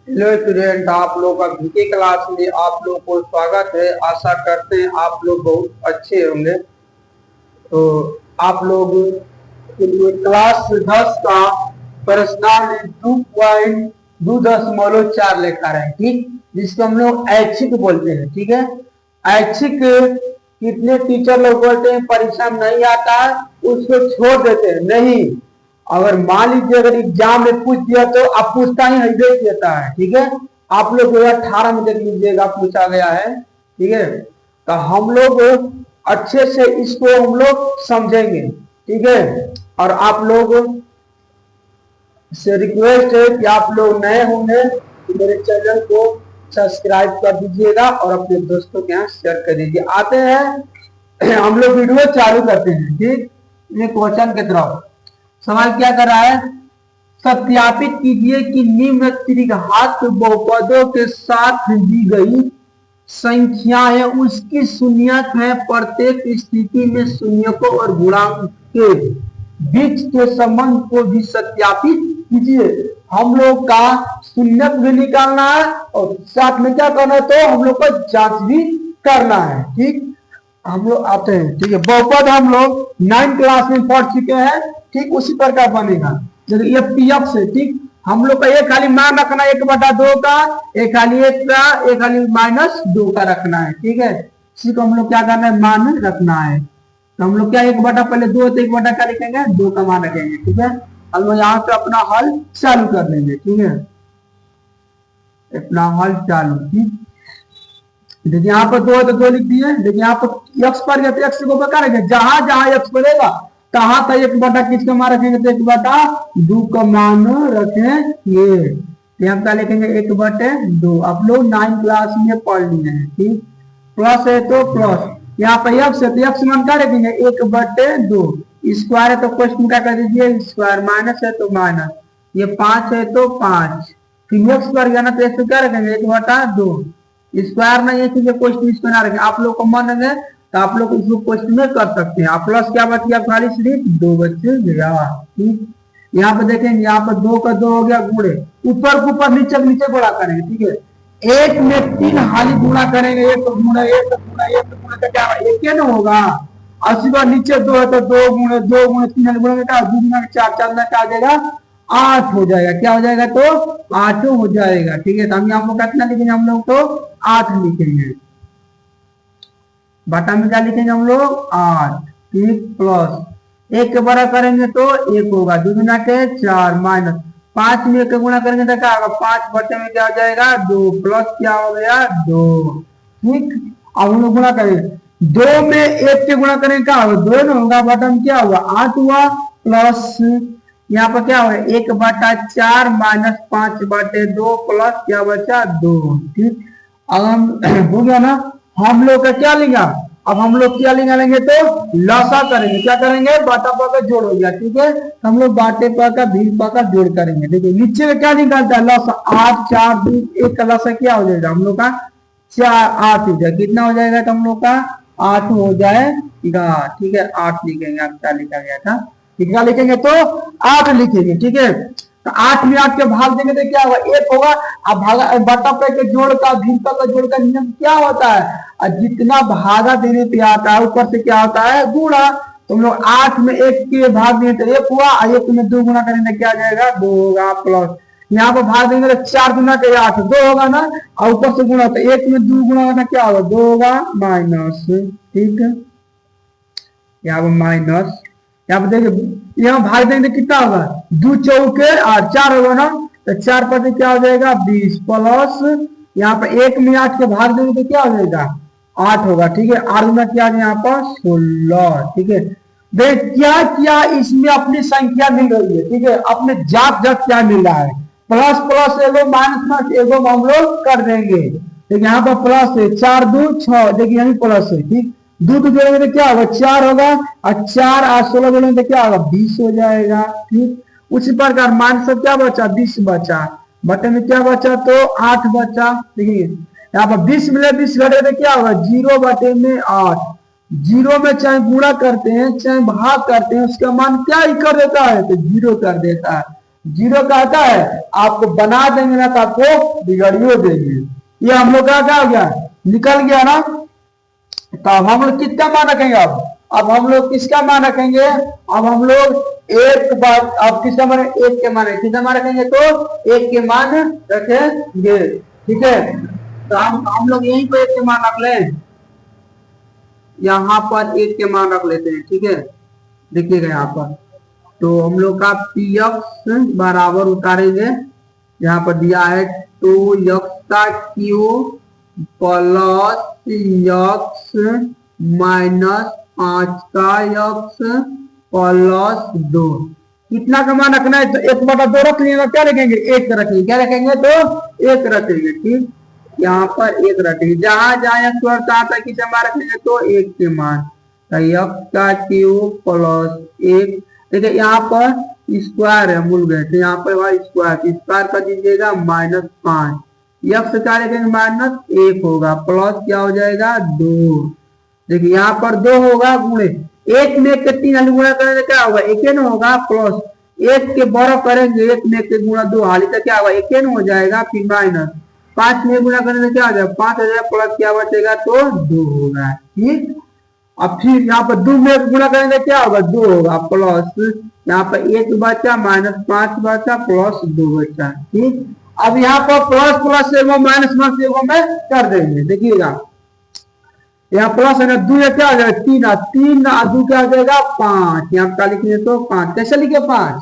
Hello student, आप लोग का घी क्लास में आप लोग को स्वागत है। आशा करते हैं आप लोग बहुत अच्छे होंगे। तो आप लोग के लिए क्लास 10 का प्रश्नावली 2.2.4 लेकर आए, ठीक, जिसको हम लोग ऐच्छिक बोलते हैं। ठीक है, ऐच्छिक कितने टीचर लोग बोलते हैं परीक्षा में नहीं आता है उसको छोड़ देते हैं। नहीं, अगर मान लीजिए अगर एग्जाम में पूछ दिया तो आप पूछता ही हृदय देता है। ठीक है, आप लोग 2018 में देख लीजिएगा पूछा गया है। ठीक है, तो हम लोग अच्छे से इसको हम लोग समझेंगे। ठीक है, और आप लोग से रिक्वेस्ट है कि आप लोग नए होंगे तो मेरे चैनल को सब्सक्राइब कर दीजिएगा और अपने दोस्तों के यहाँ शेयर कर दीजिए। आते हैं हम लोग वीडियो चालू करते हैं। ठीक, ये क्वेश्चन की तरफ सवाल क्या कर रहा है, सत्यापित कीजिए कि निम्न त्रिघात बहुपदों के साथ दी गई संख्याएं उसकी शून्यक है। प्रत्येक स्थिति में शून्यकों और गुणांक के बीच के संबंध को भी सत्यापित कीजिए। हम लोग का शून्यक भी निकालना है और साथ में क्या करना है, तो हम लोग को जांच भी करना है। ठीक, हम लोग आते हैं। ठीक है, बहुपद हम लोग 9 क्लास में पढ़ चुके हैं। ठीक, उसी प्रकार बनेगा जैसे ये पीएफ से। ठीक, हम लोग का एक खाली मान रखना 1/2 का, एक खाली 1 का, एक खाली -2 का रखना है। ठीक है, इसी को हम लोग क्या करना है, मान रखना है। तो हम लोग क्या 1/, पहले 2 तो 1/, क्या लिखेंगे, 2 का मान रखेंगे। ठीक है, हम लोग यहाँ पे अपना हल चालू कर लेंगे। ठीक है, अपना हल चालू। ठीक, देखिए यहाँ पर 2 है तो 2 लिख दिए। देखिए यहाँ पर एक्स पर गया तो एक्स को क्या रखेंगे, जहां जहां एक्स पड़ेगा तहां तक 1/, किसका मान रखेंगे, तो 1/2 का मान रखेंगे। यहाँ क्या लिखेंगे, 1/2। आप लोग 9 क्लास में पढ़ लिए हैं। ठीक, प्लस है तो प्लस, यहाँ पर एक्स है तो एक्स मान क्या रखेंगे, 1/2। स्क्वायर है तो क्वेश्चन क्या कर दीजिए स्क्वायर, माइनस है तो माइनस, ये 5 है तो 5। फिर एक्स पर गया ना तो एक्स क्या रखेंगे, 1/2। स्क्वायर नहीं है क्योंकि क्वेश्चन इसको ना रखें, आप लोग को मन है तो आप लोग इसको क्वेश्चन में कर सकते हैं। आप प्लस क्या बच गया, खाली सिर्फ 2 बच गया। ठीक, यहाँ पे देखेंगे, यहाँ पर 2 का 2 हो गया गुणे, ऊपर को ऊपर नीचे नीचे गुणा करेंगे। ठीक है, एक में 3 हाली गुणा करेंगे, एक गुणा एक गुणा एक गुणा का क्या एक ही ना होगा। अस्सी बार नीचे 2 है तो 2 गुणे 2 गुणे 3 गुणा का 2 गुणा 4 4 का आ जाएगा 8 हो जाएगा। क्या हो जाएगा, तो 8 हो जाएगा। ठीक है, तो हम यहाँ पर कितना लिखेंगे, हम लोग तो 8 लिखेंगे। बटा में क्या लिखेंगे हम लोग, 8। ठीक, प्लस 1 के बड़ा करेंगे तो 1 होगा, 2 गुना के 4, माइनस 5 में 1 का गुणा करेंगे तो क्या होगा, 5 बटे में क्या हो जाएगा 2, प्लस क्या हो गया 2। ठीक, अब हम लोग गुणा करेंगे, 2 में 1 के गुणा करेंगे क्या होगा, 2 ना होगा, बटा में क्या हुआ 8 हुआ, प्लस यहाँ पर क्या होगा 1/4 माइनस 5/2 प्लस क्या बचा 2। ठीक, अब हम हो गया ना, हम लोग का क्या लेंगे, अब हम लोग क्या लेंगे तो लसा करेंगे। क्या करेंगे, बाटा पा का जोड़ हो गया। ठीक है, हम लोग बाटे पा का भी पा का जोड़ करेंगे। देखिए नीचे में क्या निकालता है, लसा 8 4 2 1 का लसा क्या हो जाएगा, हम लोग का 8 हो जाएगा। कितना हो जाएगा, तो हम लोग का 8 हो जाएगा। ठीक है, 8 लिखेंगे, आप क्या लिखा गया था, कितना लिखेंगे तो 8 लिखेंगे। ठीक है, तो 8 में 8 के भाग देंगे तो क्या होगा, 1 होगा। अब भागा बटा पे के जोड़ का भिन्नता का जोड़ का नियम क्या होता है, और जितना भागा देने पे आता है ऊपर से क्या होता है गुणा। तो हम लोग 8 में 1 के भाग देंगे तो 1 हुआ, 1 में 2 गुना करेंगे क्या जाएगा 2 होगा, प्लस यहाँ पर भाग देंगे तो 4 गुना के 8 2 होगा ना, और ऊपर से गुणा तो 1 में 2 गुना करना क्या होगा 2 होगा, माइनस। ठीक है, यहाँ पर माइनस, यहाँ पर देखिए यहाँ भाग देंगे तो कितना होगा 2 चौके 8 4 होगा ना, तो 4 पर क्या हो जाएगा 20, प्लस यहाँ पर 1 में 8 के भाग देंगे तो क्या हो जाएगा 8 होगा। ठीक है, 8 में क्या यहाँ पर 16। ठीक है, देख क्या क्या इसमें अपनी संख्या मिल रही है। ठीक है, अपने जात जात क्या मिल रहा है, प्लस प्लस एगो माइनस एगो हम लोग कर देंगे। देखिए यहाँ पर प्लस है, 4 2 6, देखिए यही प्लस है। ठीक, 2 को जोड़ेंगे तो क्या होगा 4 होगा, और 4 और 16 जोड़ेंगे तो क्या होगा 20 हो जाएगा। ठीक, उसी प्रकार मान सब क्या बचा 20 बचा, बटे में क्या बचा तो 8 बचा। देखिए यहाँ पर 20 मिले 20 घटे तो क्या होगा 0 बटे में 8। 0 में चाहे गुणा करते हैं चाहे भाग करते हैं उसका मान क्या ही कर देता है, तो 0 कर देता है। जीरो का आता है आपको बना देंगे ना तो आपको बिगड़ियो देंगे। ये हम लोग का क्या हो गया, निकल गया ना। तो अब हम लोग किसका मान रखेंगे, अब हम लोग किसका मान रखेंगे, अब हम लोग एक बार अब किसका मान, एक के मान, किसका मान रखेंगे, तो एक के मान रखेंगे। ठीक है, तो हम लोग यहीं पर एक के मान रख ले, यहाँ पर एक के मान रख लेते हैं। ठीक है, देखिएगा यहाँ पर तो हम लोग का पी एक्स बराबर उतारेंगे, यहाँ पर दिया है 2x का क्यूब प्लस x माइनस 5 का x प्लस 2। कितना का मान रखना है, तो 1/2 रख लिएगा, क्या रखेंगे, एक रखेंगे, क्या रखेंगे, तो एक रखेंगे। ठीक, यहाँ पर एक रखेंगे, जहां जहां स्क्वायर आता है किसे मान रखेंगे, तो एक के मान, तो x का क्यूब प्लस 1। देखिए यहाँ पर स्क्वायर है, भूल गए थे, यहाँ पर स्क्वायर कर दीजिएगा -5, यक्स क्या लिखेंगे -1 होगा, प्लस क्या हो जाएगा 2। देखिए यहाँ पर 2 होगा गुणे एक में एक के 3 हाली गुणा करेंगे क्या होगा, एक न होगा, प्लस एक के बड़ा करेंगे एक में एक के गुणा 2 हाली तक क्या होगा, एक न हो जाएगा, फिर माइनस 5 में गुणा करेंगे क्या हो जाएगा 5 हो जाएगा, प्लस क्या बचेगा, तो 2 होगा। ठीक, अब फिर यहाँ पर 2 में गुणा करेंगे क्या होगा, 2 होगा, प्लस यहाँ पर 1 बचा, -5 बचा, प्लस 2 बचा। ठीक, अब यहाँ पर प्लस प्लस एगो माइनस एगो में कर देंगे। देखिएगा यहाँ प्लस है ना, 2 क्या आ जाएगा 3 2 क्या आ जाएगा 5, यहाँ क्या लिखिए, तो 5 कैसे लिखे, 5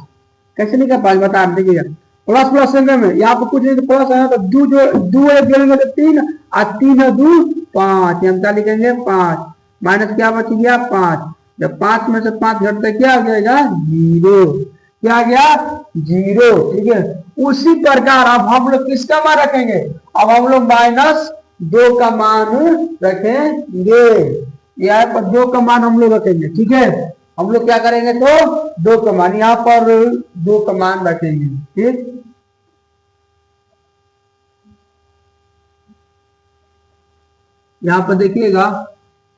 कैसे लिखे, 5 बता देखिएगा, प्लस प्लस में यहाँ पर कुछ नहीं, तो प्लस है तो 2 एक जोड़ेंगे तो 3 और 3 है 2 5, हम क्या लिखेंगे 5, माइनस क्या बच गया 5, जब 5 में से 5 घटते क्या आ जाएगा 0, क्या आ गया 0। ठीक है, उसी प्रकार अब हम लोग किसका मान रखेंगे, अब हम लोग -2 का मान रखेंगे, यहाँ पर 2 का मान हम लोग रखेंगे। ठीक है, हम लोग क्या करेंगे, तो 2 का मान यहाँ पर 2 का मान रखेंगे। ठीक, यहाँ पर देखिएगा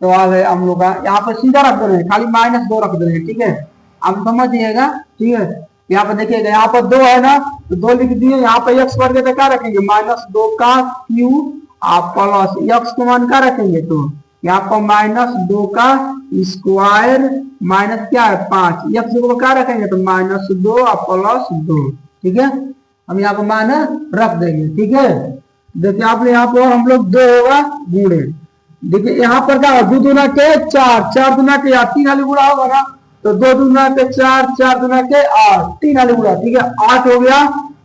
तो आ गए हम लोग का, यहाँ पर सीधा रख दे रहे हैं, खाली -2 रख दे रहे हैं। ठीक है, आप समझिएगा। ठीक है, यहाँ पर देखिएगा यहाँ पर 2 है ना, तो 2 लिख दिए, यहाँ पर x वर्ग तो क्या रखेंगे -2 का क्यूब आप प्लस x को मान क्या रखेंगे, तो यहाँ पर -2 का स्क्वायर माइनस क्या है 5, x को क्या रखेंगे, तो -2 और प्लस 2। ठीक है, हम यहाँ पर मान रख देंगे। ठीक है, देखिए आपने यहाँ पर हम लोग 2 होगा गुणे, देखिए यहाँ पर क्या 2 दूना के 4, 4 दूना के 8, 3 हाली गुणा होगा ना, तो 2 दूना के 4, 4 दूना के 8, 3 हाली गुणा। ठीक है, 8 हो गया।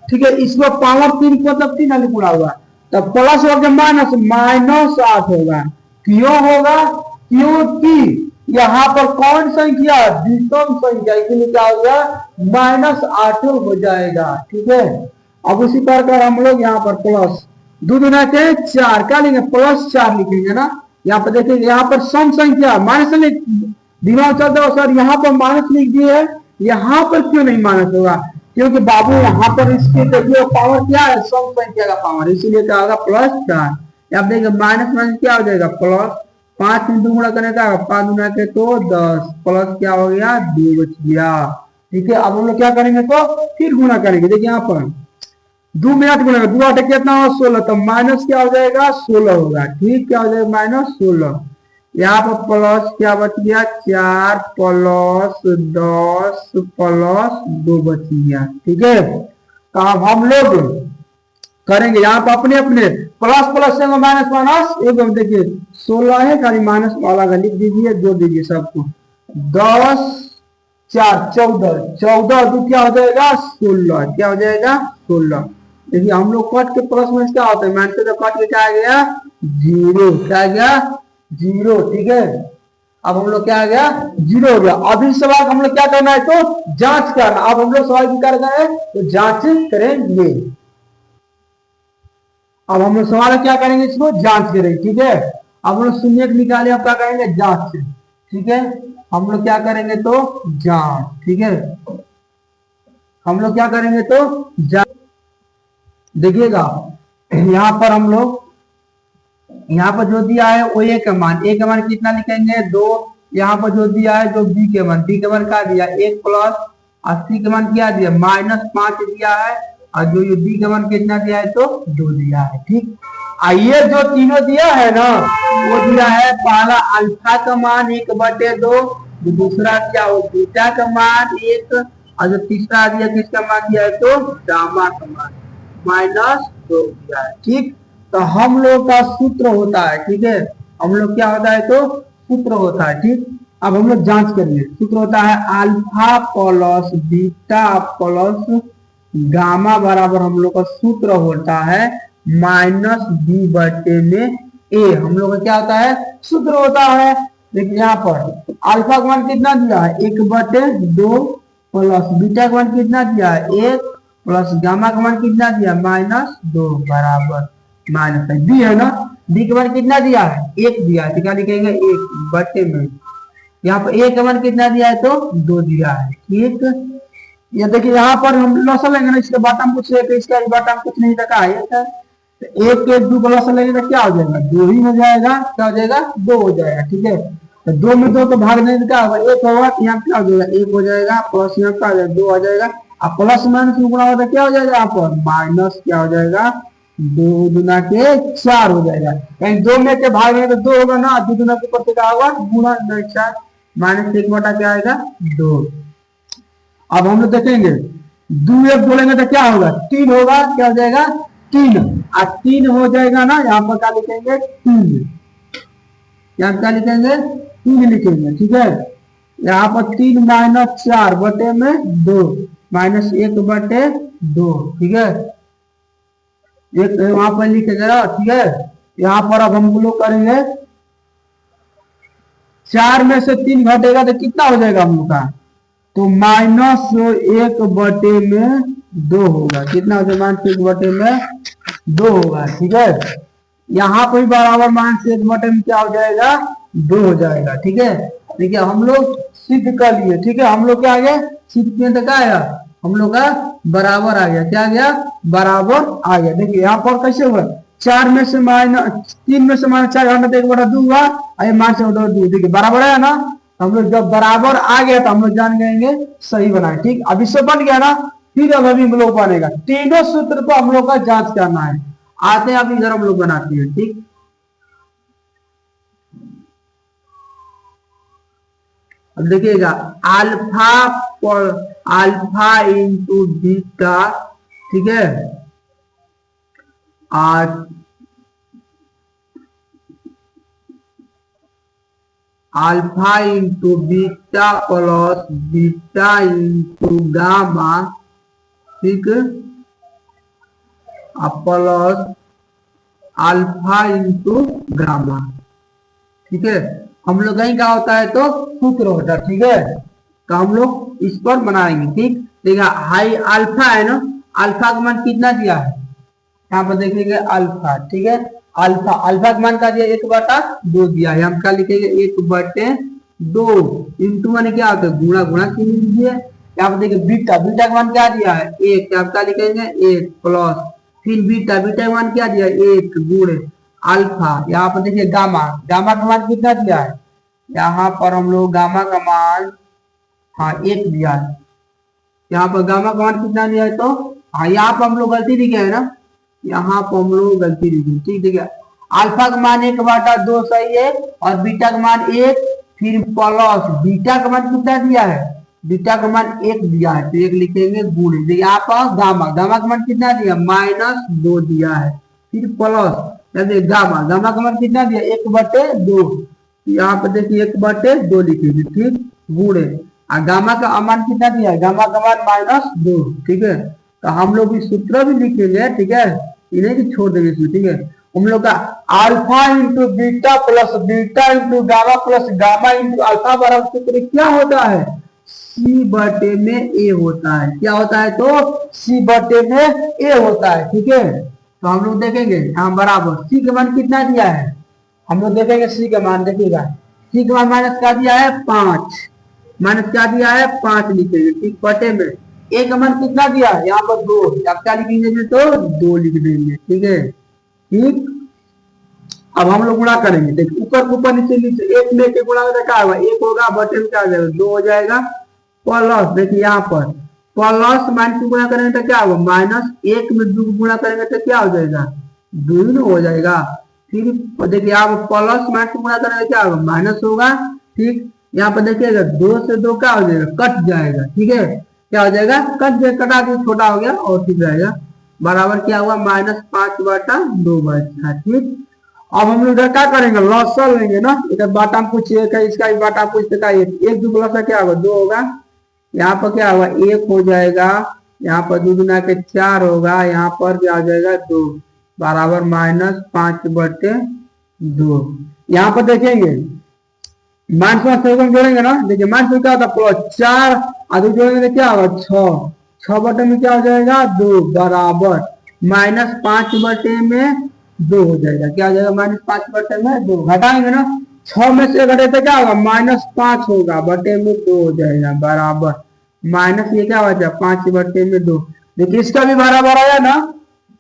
ठीक है, इसको पावर 3 को मतलब 3 हाली गुणा हुआ, तब प्लस हो गया -8 होगा। क्यों होगा, क्योंकि यहाँ पर कौन संख्या, विषम संख्या, इसलिए क्या हो गया -8 हो जाएगा। ठीक है, अब उसी प्रकार हम लोग यहाँ पर प्लस 2 दूना के 4 क्या लिखेंगे, +4 लिखेंगे ना। यहाँ पर देखिए यहाँ पर सम संख्या माइनस लिख, दिमाग चलता है सर यहाँ पर माइनस लिख दिए है, यहाँ पर क्यों नहीं माइनस होगा, क्योंकि बाबू यहाँ पर इसके देखिए पावर क्या है, सम संख्या का पावर, इसीलिए क्या होगा +4। अब देखिए माइनस क्या हो जाएगा, प्लस 5 में 2 गुणा करने का 5 गुणा के तो 10, प्लस क्या हो गया 2 बच गया। ठीक है, अब हम लोग क्या करेंगे, तो फिर गुणा करेंगे। देखिए यहाँ पर 2 में 8 गुणा, 2 8 कितना हो 16, तो माइनस क्या हो जाएगा 16 होगा। ठीक, क्या हो जाएगा -16, यहाँ पर प्लस क्या बच गया 4 प्लस 10 प्लस 2 बच गया। ठीक है, तो अब हम लोग करेंगे यहाँ पर अपने अपने प्लस प्लस से माइनस माइनस एकदम, देखिए 16 है, खाली माइनस वाला लिख दीजिए, जोड़ दीजिए सबको, 10 4 14, 14 2 क्या हो जाएगा 16, क्या हो जाएगा 16। देखिए हम लोग कट के प्लस माइनस क्या होता है, माइनस से तो कट के क्या आ गया 0, क्या आ गया 0। ठीक है, अब हम लोग क्या आ गया 0 हो गया। अब इस सवाल हम लोग क्या करना है, तो जांच करना। अब हम लोग सवाल की कर रहे हैं, तो जांच करेंगे। अब हम लोग सवाल क्या करेंगे, इसको जांच करेंगे। ठीक है, अब हम लोग शून्य निकाले, अब क्या करेंगे जांच। ठीक है, हम लोग क्या करेंगे, तो जांच। ठीक है, हम लोग क्या करेंगे, तो जांच। देखिएगा यहाँ पर हम लोग यहाँ पर जो दिया है वो ए का मान, ए का मान कितना लिखेंगे 2, यहाँ पर जो दिया है जो बी के मान, बी के मान क्या दिया 1 प्लस 80 का मान क्या दिया, -5 दिया है, और जो बी का मान कितना दिया है, तो 2 दिया है। ठीक, आइए जो तीनों दिया है ना, वो दिया है पहला अल्फा का मान 1/2, जो दूसरा क्या हो बीटा का मान 1, और जो तीसरा दिया किसका मान दिया है, तो गामा का मान -2 दिया है। ठीक, तो हम लोग का सूत्र होता है, ठीक है, हम लोग क्या होता है, तो सूत्र होता है। ठीक, अब हम लोग जांच करिए, सूत्र होता है alpha plus beta plus gamma बराबर हम लोग का सूत्र होता है -b/a। हम लोग का क्या होता है, सूत्र होता है। देखिए यहाँ पर अल्फा का मान कितना दिया है, 1/2 प्लस बीटा का मान कितना दिया है, 1 प्लस गामा का मान कितना दिया, -2 बराबर माइनस है, बी है ना, बी का मान कितना दिया है, 1 दिया है, तो क्या लिखेंगे 1/, में यहाँ पर ए का मान कितना दिया है, तो 2 दिया है। ठीक, ये देखिए यहाँ पर हम लॉसल लेंगे ना, इसके बाटम कुछ है, इसका बाटम कुछ नहीं रखा है, तो 1 के 2 का लॉसल लेंगे तो क्या हो जाएगा, 2 ही हो जाएगा, क्या हो जाएगा, 2 हो जाएगा। ठीक है, तो 2 में 2 को भाग नहीं, क्या होगा, 1 होगा, यहाँ क्या हो जाएगा, 1 हो जाएगा, प्लस यहाँ क्या हो जाएगा, 2 हो जाएगा, अब प्लस माइनस में गुणा होगा क्या हो जाएगा, यहाँ पर माइनस क्या हो जाएगा, 2 गुना के 4 हो जाएगा, यानी 2 में के भाग में तो 2 होगा ना, 2 गुना के ऊपर से क्या होगा, गुणा 4, -1 बटा क्या आएगा, 2। अब हम लोग देखेंगे 2 1 बोलेंगे तो क्या होगा, 3 होगा, क्या हो जाएगा, 3, और 3 हो जाएगा ना, यहाँ पर क्या लिखेंगे, 3, यहाँ क्या लिखेंगे, 3 लिखेंगे। ठीक है, यहाँ पर 3 -4 बटे में 2, -1/2। ठीक है, एक वहां पर लिखेगा। ठीक है, यहाँ पर अब हम लोग करेंगे 4 में से 3 घटेगा तो कितना हो जाएगा हम लोग का, तो -1/2 होगा, कितना हो जाएगा, -1/2 में 2 होगा। ठीक है, यहाँ पर बराबर -1/2 में क्या हो जाएगा, 2 हो जाएगा। ठीक है, देखिए हम लोग सिद्ध कर लिए। ठीक है, हम लोग क्या आ गया, सिद्ध किए तो क्या आया, हम लोग का बराबर आ गया, क्या आ गया, बराबर आ गया। देखिए यहाँ पर कैसे हुआ, 4 में से -3 में से -4 घंटा 1/2 हुआ, -2, देखिए बराबर है ना, हम लोग जब बराबर आ गया तो हम लोग जान जाएंगे सही बनाए। ठीक, अब इससे बन गया ना, फिर अब अभी हम लोग बनेगा, तीनों सूत्र को हम लोग का जांच करना है, आते हैं अभी इधर हम लोग बनाते हैं। ठीक, अब देखिएगा अल्फा इंटू बीटा, ठीक है, और alpha into beta plus beta into gamma, ठीक, प्लस अल्फा इंटू गामा। ठीक है, हम लोग कहीं क्या होता है, तो सूत्र होता है। ठीक है, तो हम लोग इस पर बनाएंगे। ठीक, देखिए हाई अल्फा है ना, अल्फा का मान कितना दिया है, यहाँ पर देखेंगे अल्फा। ठीक है, अल्फा का मान क्या दिया, 1/2 दिया है, हम क्या लिखेंगे, 1/2 इंटू मान क्या होता है, गुणा, गुणा चिन्ह लीजिए। यहाँ पर देखिए बीटा का मान क्या दिया है, 1, आप क्या लिखेंगे, 1 प्लस फिर बीटा का मान क्या दिया, 1 गुणे अल्फा। यहाँ पर देखिए गामा का मान कितना दिया है, यहाँ पर हम लोग गामा का मान 1 दिया है, यहाँ पर गामा का मान कितना दिया है, तो यहाँ पर हम लोग गलती लिखे है ना, यहाँ पर हम लोग गलती लिखे। ठीक, देखिए अल्फा का मान 1/2 सही है, और बीटा का मान 1, फिर प्लस बीटा का मान कितना दिया है, बीटा का मान 1 दिया है, तो 1 लिखेंगे गुणे। देखिए यहाँ पर गामा का मान कितना दिया, -2 दिया है, फिर प्लस गामा का मान कितना दिया, 1/2, यहाँ पर देखिए 1/2 लिखेंगे। ठीक, गुणे, और गामा का मान कितना दिया है, गामा का मान -2। ठीक है, तो हम लोग इस सूत्र भी लिखेंगे। ठीक है, इन्हें भी छोड़ देंगे इसमें। ठीक है, हम लोग का alpha into beta plus beta into gamma plus gamma into alpha बराबर सूत्र क्या होता है, C/में A होता है। क्या होता है, तो C/में A होता है। ठीक है, तो हम लोग देखेंगे यहाँ बराबर C का मान कितना दिया है, हम लोग देखेंगे C का मान, देखिएगा C का मान माइनस क्या दिया है, 5, माइनस क्या दिया है, 5 लिखेंगे। ठीक, बटे में A का मान कितना दिया है, यहाँ पर 2, आप क्या लिखेंगे, तो 2 लिख देंगे। ठीक है, ठीक, अब हम लोग गुणा करेंगे। देखिए ऊपर ऊपर नीचे नीचे, 1 में के गुणा क्या होगा, 1 होगा, बटे में क्या हो जाएगा, 2 हो जाएगा, प्लस, देखिए यहाँ पर प्लस माइनस गुणा करेंगे तो क्या होगा, माइनस एक में दो गुणा करेंगे तो क्या हो जाएगा, दो ही हो जाएगा। फिर देखिए आप प्लस माइनस गुणा करेंगे क्या होगा, माइनस होगा। ठीक, यहाँ पर देखिएगा दो से दो क्या हो जाएगा, कट जाएगा। ठीक है, क्या हो जाएगा, कट जाएगा, कटा के छोटा हो गया और ठीक रहेगा। बराबर क्या हुआ, -5/2 बचा। ठीक, अब हम लोग इधर क्या करेंगे, लॉसल लेंगे ना, इधर बाटा में कुछ एक है, इसका भी बाटा कुछ का एक दो प्लस क्या होगा, दो होगा। यहाँ पर क्या होगा, एक हो जाएगा। यहाँ पर 2 गुना के 4 होगा। यहाँ पर क्या हो जाएगा, 2 बराबर -5/2। यहाँ पर देखेंगे माइनस में जोड़ेंगे ना, देखिए माइनस में क्या होता है, +4 आदि जोड़ेंगे तो क्या होगा, 6। 6 में क्या हो जाएगा, 2 बराबर -5/2 हो जाएगा। क्या हो जाएगा, -5/2। घटाएंगे ना, 6 में से घटे तो क्या होगा, -5 होगा, बटे में 2 हो जाएगा बराबर माइनस ये क्या बचा, 5/2। देखिए इसका भी बराबर आया ना,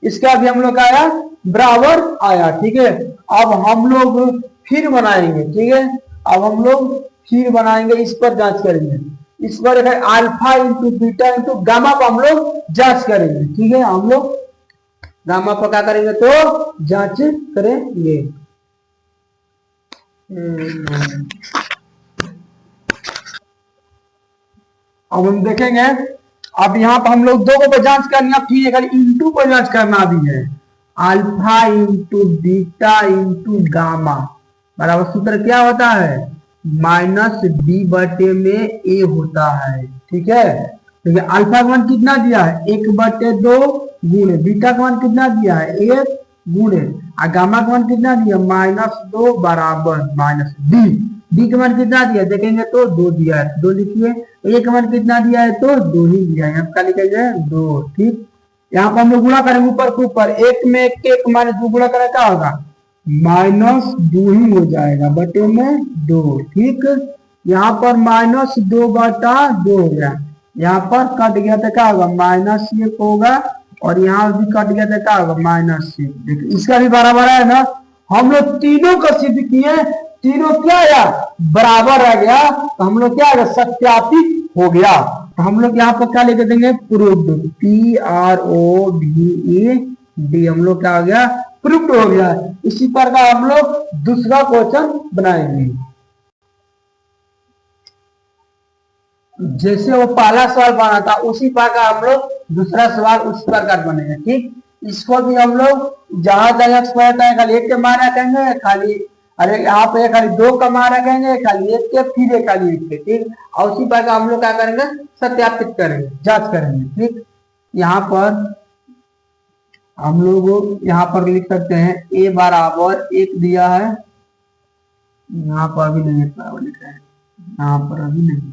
इसका भी हम लोग आया बराबर आया। ठीक है, अब हम लोग फिर बनाएंगे। ठीक है, अब हम लोग फिर बनाएंगे, इस पर जांच करेंगे। इस पर alpha into beta into gamma पर हम लोग जांच करेंगे। ठीक है, हम लोग गामा पर क्या करेंगे, तो जांच करेंगे। अब हम देखेंगे, अब यहाँ पर हम लोग दो को जांच करनी है, फिर अगर इंटू को जांच करना भी है। Alpha into beta into gamma बराबर सूत्र क्या होता है, -b/a होता है। ठीक है, तो अल्फा का मान कितना दिया है, 1/2 गुणे, बीटा का मान कितना दिया है, 1 गुणे, और गामा का मान कितना दिया, -2 बराबर -b। b का मान कितना दिया देखेंगे तो 2 दिया है, 2 लिखिए। a का मान कितना दिया है, तो 2 ही दिया है, आपका लिखेंगे 2। ठीक, यहाँ पर हम लोग गुणा करेंगे ऊपर के ऊपर, एक में एक -2 गुणा करें क्या होगा, -2 ही हो जाएगा, बटे में 2। ठीक, यहाँ पर -2/2 हो गया, यहाँ पर कट गया तो क्या होगा, -1 होगा, और यहाँ भी कट गया तो क्या होगा, -1। देखिए इसका भी बराबर है ना, हम लोग तीनों को सिद्ध किए, तीनों क्या आया, बराबर रह गया, तो हम लोग क्या आएगा, सत्यापित हो गया। तो हम लोग यहाँ पर क्या लिख देंगे, प्रूव्ड, PROVED, हम लोग क्या हो गया, प्रूव्ड हो गया। इसी पर का हम लोग दूसरा क्वेश्चन बनाएंगे। जैसे वो पहला सवाल बना था उसी प्रकार हम लोग दूसरा सवाल उस प्रकार बनेगा। ठीक, इसको भी हम लोग जहां जगह स्क्वायर है खाली 1 के मान रखेंगे, खाली अरे यहाँ पे खाली 2 का मान रखेंगे, खाली 1 के, फिर एक खाली 1 के। ठीक, और उसी प्रकार हम लोग क्या करेंगे, सत्यापित करेंगे, जांच करेंगे। ठीक, यहाँ पर हम लोग यहाँ पर लिख सकते हैं a बराबर 1 दिया है, यहाँ पर अभी नहीं लिख रहे हैं, यहाँ पर अभी नहीं।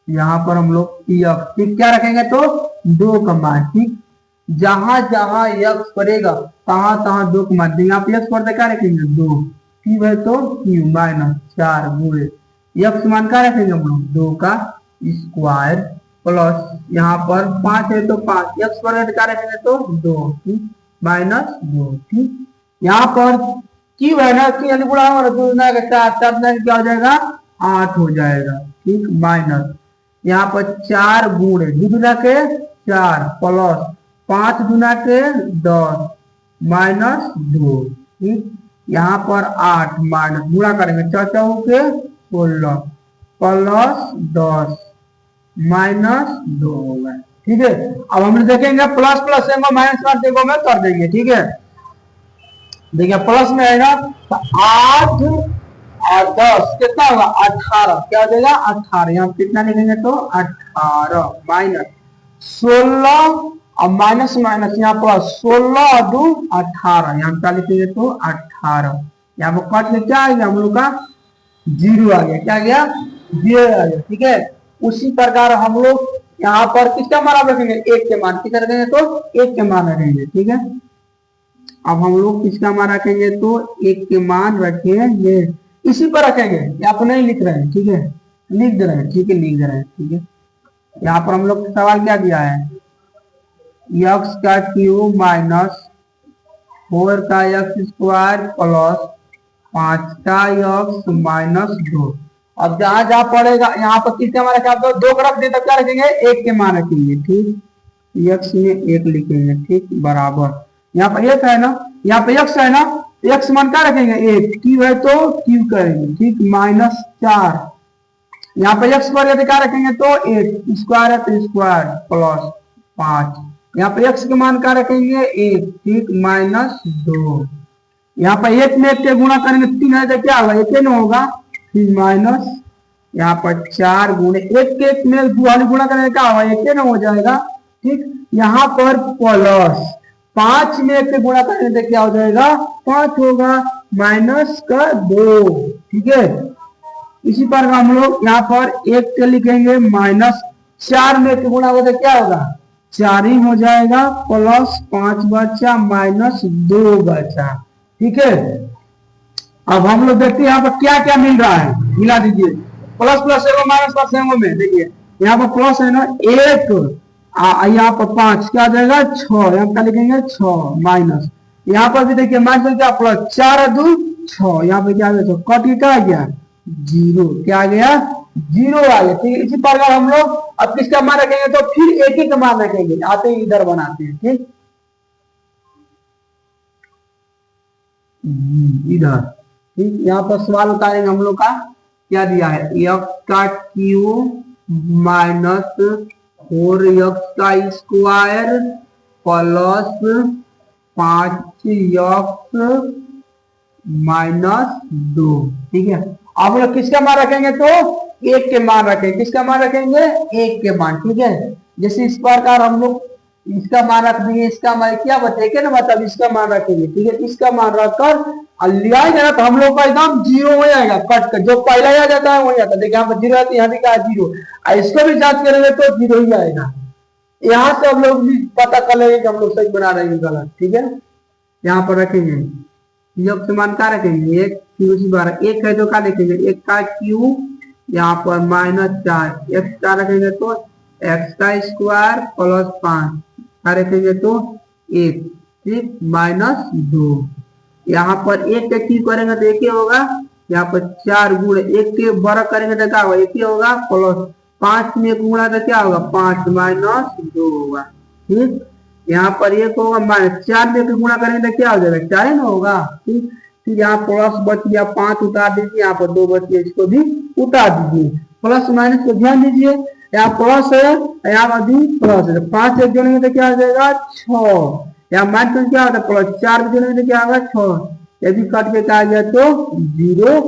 यहाँ पर हम लोग ठीक क्या रखेंगे, तो 2 का मान। ठीक, जहां जहां यक्स पड़ेगा तहां तहां 2 का मान, यहाँ पे यक्स पड़ता क्या रखेंगे, 2, क्यू है तो क्यू -4 गुणे यक्स मान क्या रखेंगे हम लोग, 2 का स्क्वायर, प्लस यहाँ पर 5 है तो 5, यक्स पर क्या रखेंगे, तो 2, ठीक, -2। ठीक, यहाँ पर क्यू है ना, क्यू यानी गुणा होगा, 2 गुना 4 क्या हो जाएगा, 8 हो जाएगा। ठीक, माइनस यहाँ पर 4 गुणे 2 गुना के 4 प्लस 5 गुना के 10 -2। ठीक, यहाँ पर 8 माइनस गुणा करेंगे 4 चौके के 16 प्लस 10 -2 होगा। ठीक है, अब हम देखेंगे प्लस प्लस माइनस देखो में कर देंगे। ठीक है, देखिए प्लस में आएगा तो 8 और 10 कितना होगा, 18, क्या हो जाएगा, 18। यहाँ कितना लिखेंगे, तो 18 माइनस 16 और माइनस माइनस यहाँ पर 16 और 2 18, यहाँ क्या लिखेंगे, तो 18। यहाँ पर कट में क्या आ गया, हम लोग का 0 आ गया, क्या गया, 0 आ गया। ठीक है, उसी प्रकार हम लोग यहाँ पर किसका मान आप रखेंगे, 1 के मान, किसका रखेंगे, तो 1 के मान रखेंगे। ठीक है, अब हम लोग किसका मान रखेंगे, तो 1 के मान रखेंगे, इसी पर रखेंगे, यहाँ पर नहीं लिख रहे हैं। ठीक है, लिख दे रहे हैं, ठीक है, लिख दे रहे हैं। ठीक है, यहाँ पर हम लोग सवाल क्या दिया है, x का क्यूब माइनस 4 का एक्स स्क्वायर प्लस 5 का एक्स माइनस 2। अब जहां जहां पड़ेगा यहाँ पर किसके मान रखें, आप दो रख दे तब क्या रखेंगे, एक के मान रखेंगे। ठीक, एक्स में एक लिखेंगे। ठीक, बराबर यहाँ पर एक है ना, यहाँ पे एक्स है ना, एक्स मान क्या रखेंगे, एक। क्यू है तो क्यू करेंगे। ठीक, माइनस 4, यहाँ पे एक्स पर यदि क्या रखेंगे तो 8, स्क्वायर है तो स्क्वायर प्लस 5, यहाँ पे एक्स के मान क्या रखेंगे, 1। ठीक, माइनस 2, यहाँ पर एक में एक के गुणा करेंगे 3 है तो क्या होगा, एक न होगा, फिर माइनस यहाँ पर 4 गुणे एक के एक में वाली गुणा करेंगे क्या होगा, एक न हो जाएगा। ठीक, यहाँ पर प्लस 5 में एक के गुणा करेंगे तो क्या हो जाएगा, 5 होगा, माइनस का 2। ठीक है, इसी पर हम लोग यहाँ पर एक के लिखेंगे, माइनस 4 में एक के गुणा होगा तो क्या होगा, 4 ही हो जाएगा, प्लस 5 बचा, माइनस 2 बचा। ठीक है, अब हम लोग देखते हैं यहाँ पर क्या क्या मिल रहा है, मिला दीजिए। प्लस प्लस एगो माइनस प्लस एगो में देखिए यहाँ पर प्लस है ना 1, यहाँ पर 5 क्या आ जाएगा 6, यहाँ पर लिखेंगे 6 माइनस, यहाँ पर भी देखिए माइनस क्या प्लस 4 2 6, यहाँ पे क्या आ गया, कट के क्या आ गया 0, क्या आ गया 0 आ गया। ठीक है, इसी प्रकार हम लोग अब किसका मान रखेंगे तो फिर एक ही का मान रखेंगे, आते ही इधर बनाते हैं। ठीक, इधर। ठीक, यहाँ पर सवाल उतारेंगे हम लोग का, क्या दिया है, एक्स का क्यूब माइनस 4x का स्क्वायर प्लस 5x माइनस 2। ठीक है, आप लोग किसका मान रखेंगे तो एक के मान रखेंगे, किसका मान रखेंगे, एक के मान। ठीक है, जैसे इस प्रकार हम लोग इसका मान रख देंगे, इसका मान क्या बचेगा ना, मतलब इसका मान रखेंगे। ठीक है, इसका मान रखकर लिया जाएगा तो हम लोग का एकदम 0 हो जाएगा, कट कर जो पहला आ जाता है वही आता है। देखिए यहाँ पर 0 है, यहाँ भी क्या 0, इसको भी जांच करेंगे तो 0 ही आएगा। यहाँ से हम लोग भी पता कर लेंगे कि हम लोग सही बना रहे हैं गलत। ठीक है, यहाँ पर रखेंगे योग से मान क्या रखेंगे, एक क्यू सी बार एक है तो क्या लिखेंगे, एक का क्यू, यहाँ पर माइनस 4 एक्स का रखेंगे तो एक्स का स्क्वायर प्लस 5 क्या रखेंगे तो 1। ठीक, माइनस 2, यहाँ पर एक के क्यू करेंगे तो एक ही होगा, यहाँ पर 4 गुणे एक के बड़ा करेंगे तो क्या होगा, एक ही होगा, प्लस 5 में एक गुणा तो क्या होगा 5 माइनस 2 होगा। ठीक, यहाँ पर एक होगा, माइनस 4 में एक गुणा करेंगे तो क्या हो जाएगा 4 ही ना होगा। ठीक, फिर यहाँ प्लस बच गया 5 उतार दीजिए, यहाँ पर 2 बच गया, इसको भी उतार दीजिए। प्लस माइनस को ध्यान दीजिए, यहाँ प्लस है यहाँ पर भी प्लस है, 5 एक जोड़ेंगे तो क्या हो जाएगा 6, यहाँ माइनस क्या होता है प्लस 4 भी जोड़ेंगे तो क्या होगा 6, यदि कट के क्या आ गया तो 0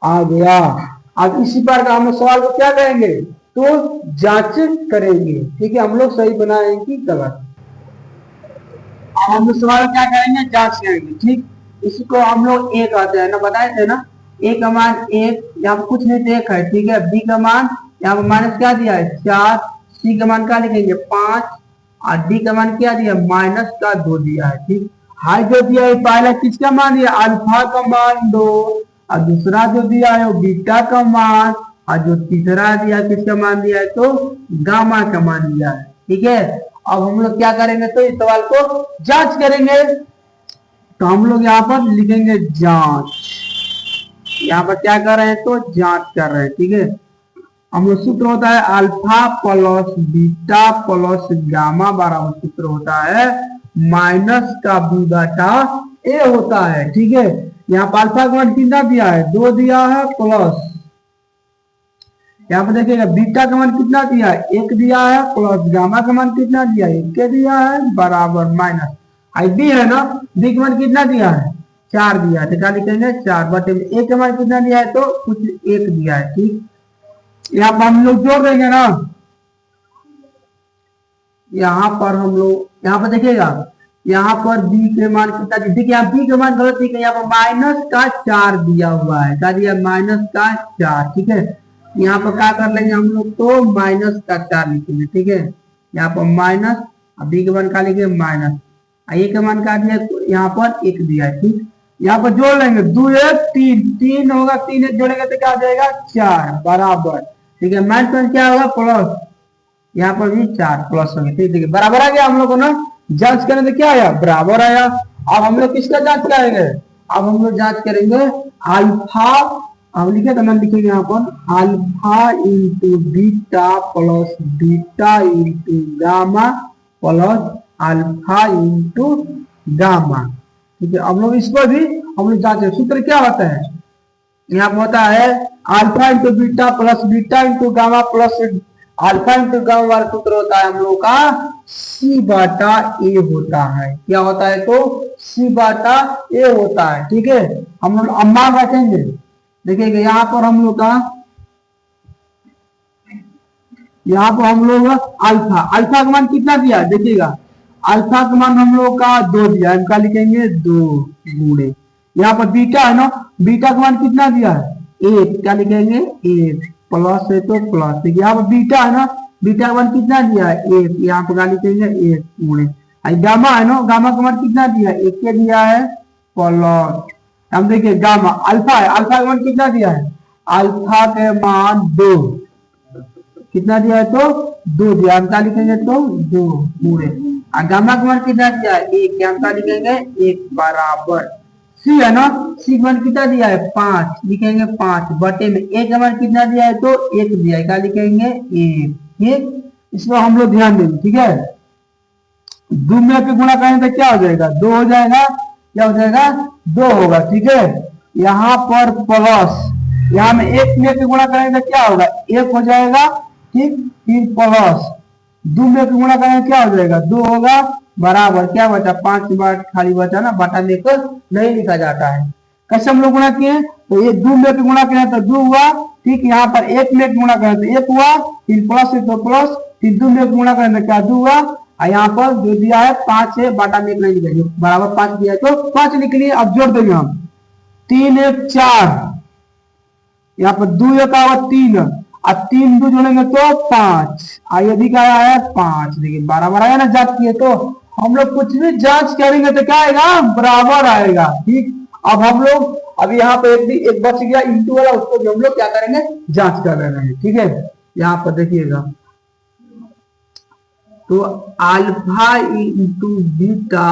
आ गया। अब इसी बार का हम लोग सवाल को क्या करेंगे तो जांच करेंगे। ठीक है, हम लोग सही बनाएंगे कि गलत, हम लोग सवाल क्या करेंगे, जांच करेंगे। ठीक, इसको हम लोग एक आते हैं ना, बताए थे ना, ए का मान 1, यहाँ पर कुछ नहीं तो 1 है। ठीक है, बी का मान यहाँ पर माइनस क्या दिया है 4, सी का मान क्या लिखेंगे 5, और डी का मान क्या दिया माइनस का 2 दिया है। ठीक, हाई जो दिया है पहला किसका मान दिया, अल्फा का मान 2, और दूसरा जो दिया है वो बीटा का मान, और जो तीसरा दिया किसका मान दिया है तो गामा का मान दिया है। ठीक है, अब हम लोग क्या करेंगे तो इस सवाल को जांच करेंगे, तो हम लोग यहाँ पर लिखेंगे जांच, यहाँ पर क्या कर रहे हैं तो जांच कर रहे हैं। ठीक है, हम लोग सूत्र होता है alpha plus beta plus gamma बराबर सूत्र होता है माइनस का बी बटा ए होता है। ठीक है, यहाँ पर अल्फा का मान कितना दिया है 2 दिया है, प्लस यहाँ पर देखिएगा बीटा का मान कितना दिया है 1 दिया है, प्लस गामा का मान कितना दिया है 1 दिया है, बराबर माइनस आई बी है ना, बी का मान कितना दिया है 4 दिया है, तो क्या लिखेंगे 4 बटे ए का मान कितना दिया है तो कुछ 1 दिया है। ठीक, यहाँ पर हम लोग जोड़ देंगे ना, यहाँ पर हम लोग यहाँ पर देखिएगा यहाँ पर b के मान कितना, देखिए यहाँ b के मान गलत है, यहाँ पर माइनस का 4 दिया हुआ है, क्या दिया माइनस का 4। ठीक है, यहाँ पर क्या कर लेंगे हम लोग तो माइनस का 4 लिखेंगे। ठीक है, यहाँ पर माइनस, b के मान क्या लिखे माइनस, ए के मान क्या दिया यहाँ पर 1 दिया है। ठीक, यहाँ पर जोड़ लेंगे 2 1 3 3 होगा, 3 1 जोड़ेंगे तो क्या आ जाएगा 4 बराबर। ठीक है, माइनस क्या होगा प्लस, यहाँ पर भी 4 प्लस हो गया। ठीक है, बराबर आ गया, हम लोग को ना जांच करें तो क्या आया बराबर आया। अब हम लोग किसका जांच करेंगे? अब हम लोग जांच करेंगे अल्फा। अब लिखे तो नाम लिखेंगे यहाँ पर alpha into beta plus beta into gamma plus alpha into gamma. ठीक है, अब लोग इसको भी हम लोग जांचे। सूत्र क्या होता है? यहाँ पर होता है alpha into beta plus beta into gamma plus alpha into gamma वाला सूत्र होता है हम लोग का सी बाटा ए होता है। क्या होता है? तो सी बाटा ए होता है। ठीक है, हम लोग मान रखेंगे। देखिएगा यहाँ पर हम लोग का यहाँ पर हम लोग अल्फा अल्फा का मान कितना दिया? देखिएगा अल्फा का मान हम लोग का 2 दिया है। इनका लिखेंगे 2 गुणे यहाँ पर बीटा है ना, बीटा का मान कितना दिया है? 1। क्या लिखेंगे? 1 प्लस है तो प्लस। देखिए यहाँ पर बीटा है ना, बीटा का मान कितना दिया है? 1। यहाँ पर क्या लिखेंगे? 1 गुणे गामा है ना, गामा का मान कितना दिया है? 1 के दिया है प्लस। हम देखिए गामा अल्फा है, अल्फा का मान कितना दिया है? अल्फा के मान 2 कितना दिया है? तो 2 दिया। हम क्या लिखेंगे? तो 2 गुणे गामा का मान कितना दिया है? 1। हम क्या लिखेंगे? 1 बराबर सी है ना, सी का मान कितना दिया है? 5। लिखेंगे 5 बटे में 1 का मान कितना दिया है? तो 1 दिया है। क्या लिखेंगे? 1। ठीक, इसमें हम लोग ध्यान देंगे। ठीक है, 2 में पे गुणा करेंगे तो क्या हो जाएगा? 2 हो जाएगा। क्या हो जाएगा? 2 होगा। ठीक है, यहाँ पर प्लस, यहाँ में 1 में पे गुणा करेंगे तो क्या होगा? 1 हो जाएगा। ठीक, फिर प्लस 2 में पे गुणा करेंगे क्या हो जाएगा? 2 होगा बराबर क्या बचा? 5 बार खाली बचा ना, बटा लेकर नहीं लिखा जाता है। कैसे हम लोग गुणा किए? तो ये 2 में गुणा करें तो 2 हुआ। ठीक, यहाँ पर 1 में गुणा करें तो 1 हुआ, फिर प्लस है तो प्लस, फिर 2 में गुणा करें तो क्या? 2 हुआ। और यहाँ पर जो दिया है 5 है, बाटा में नहीं लिखेंगे, बराबर 5 दिया है तो 5 लिख लिए। अब जोड़ देंगे हम 3 1 4, यहाँ पर 2 1 आया 3 और 3 2 जोड़ेंगे तो 5। आई अधिक आया है 5। देखिए बराबर आया ना, जांच किए तो हम लोग कुछ भी जांच करेंगे तो क्या आएगा? बराबर आएगा। ठीक, अब हम लोग अब यहाँ पे एक बच गया इंटू वाला, उसको भी हम लोग क्या करेंगे? जांच कर रहे हैं। ठीक है, यहाँ पर देखिएगा तो alpha into beta,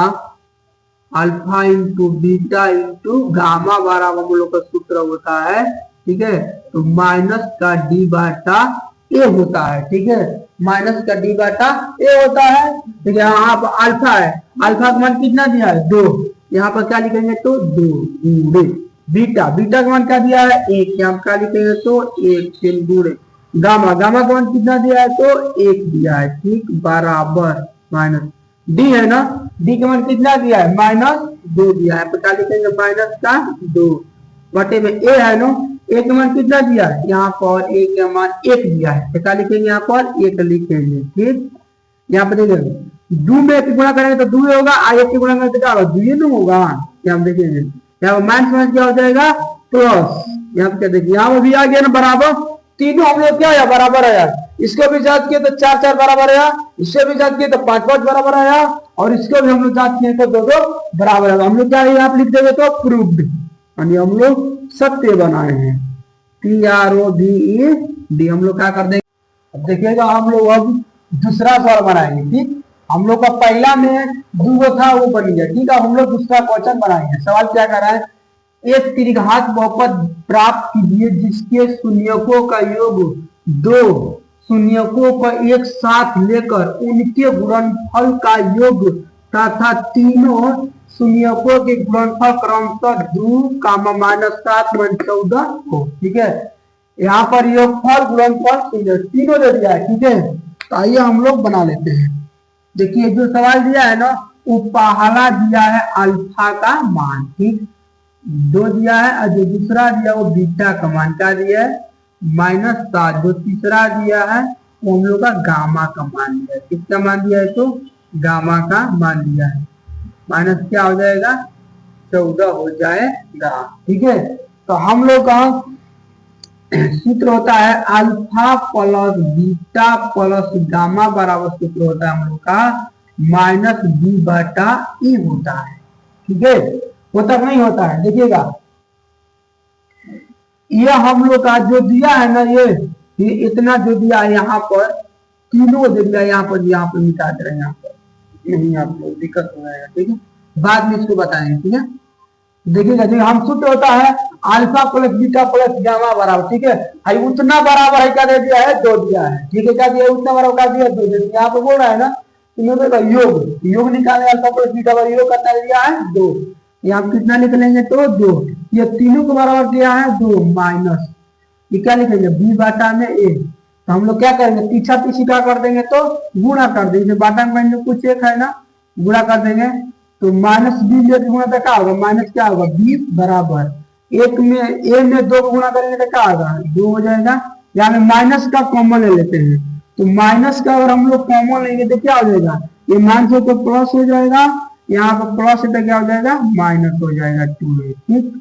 alpha into beta into gamma बराबर हम लोग का सूत्र होता है। ठीक है, तो माइनस का डी बाटा ए होता है। ठीक है, माइनस का डी बाटा ए होता है। ठीक है, यहाँ पर अल्फा है, अल्फा का मान कितना दिया है? 2। यहाँ पर क्या लिखेंगे? तो 2 गुणे बीटा, बीटा का मान क्या दिया है? 1। यहाँ क्या लिखेंगे? तो 1 फिर गुणे गामा, गामा का मान कितना दिया है? तो 1 दिया है। ठीक, बराबर माइनस डी है ना, डी का मान कितना दिया है? -2 दिया है। क्या लिखेंगे? माइनस का 2 बटे में ए है ना, ए का मान कितना दिया है? यहाँ पर ए का मान 1 दिया है। तो क्या लिखेंगे? यहाँ पर 1 लिखेंगे। ठीक, यहाँ पर देखिए 2 में 1 गुणा करेंगे तो 2 होगा, और 1 गुणा करेंगे तो क्या होगा? 2 ना होगा। यहाँ देखेंगे, यहाँ माइनस माइनस क्या हो जाएगा? प्लस। यहाँ पे क्या देखिए, यहाँ भी आ गया ना बराबर, तीनों हम लोग क्या आया? बराबर आया। इसको भी जांच किए तो 4 4 बराबर आया, इससे भी जांच किए तो 5 5 बराबर आया, और इसको भी हम लोग जांच किए तो 2 2 बराबर आया। हम लोग क्या है? आप लिख देंगे तो प्रूव्ड, यानी हम लोग सत्य बनाए हैं। PROVED हम लोग क्या कर देंगे? अब देखिएगा हम लोग अब दूसरा सवाल बनाएंगे। ठीक, हम लोग का पहला में 2 था वो बन गया। ठीक है, हम लोग दूसरा क्वेश्चन बनाएंगे। सवाल क्या कर रहा है? एक त्रिघात बहुपद प्राप्त कीजिए जिसके शून्यकों का योग 2 शून्यकों को एक साथ लेकर उनके गुणनफल का योग तथा तीनों शून्यकों के गुणनफल क्रमशः 2, -7 -14 हो। ठीक है, यहाँ पर योगफल गुणनफल शून्य तीनों दे दिया है। ठीक है, तो आइए हम लोग बना लेते हैं। देखिए जो सवाल दिया है ना, वो पहला दिया है अल्फा का मान। ठीक, 2 दिया है, और जो दूसरा दिया वो बीटा का मान क्या दिया है? -7। जो तीसरा दिया है वो हम लोग का गामा का मान दिया है। किसका मान दिया है? तो गामा का मान दिया है। माइनस क्या हो जाएगा? 14 हो जाएगा। ठीक है, तो हम लोग का सूत्र होता है alpha plus beta plus gamma बराबर सूत्र होता है हम लोग का -b/e होता है। ठीक है, होता नहीं होता है? देखिएगा ये हम लोग का जो दिया है ना, ये इतना जो दिया है यहाँ पर तीनों दे दिया। यहाँ पर मिटा दे रहे हैं, यहाँ पर नहीं आप लोग दिक्कत हो जाएगा। ठीक है, बाद में इसको बताएंगे, ठीक है। देखिएगा जी, हम सूत्र होता है alpha plus beta plus gamma बराबर, ठीक है। भाई उतना बराबर है, क्या दे दिया है, 2 दिया है, ठीक है। क्या दिया, उतना बराबर क्या दिया, 2 दे दिया। यहाँ पे बोल रहा है ना, योग योग निकाले, अल्फा प्लस बीटा बराबर योग कितना दिया है, 2। यहाँ कितना निकलेंगे, तो 2। ये तीनों को बराबर दिया है 2 माइनस, ये क्या लिखेंगे, बी बाटा में ए। तो हम लोग क्या करेंगे, पीछा पीछे क्या कर देंगे, तो गुणा कर देंगे, बाटा में जो कुछ एक है ना, गुणा कर देंगे। तो माइनस बी में गुणा तो क्या होगा, माइनस क्या होगा, बी बराबर एक में ए में 2 को गुणा करेंगे तो क्या होगा, 2 हो जाएगा। यहाँ में माइनस का कॉमन ले लेते हैं, तो माइनस का अगर हम लोग कॉमन लेंगे तो क्या हो जाएगा, ये माइनस हो तो प्लस हो जाएगा, यहाँ पर प्लस है तो क्या हो जाएगा, माइनस हो जाएगा 2। ठीक,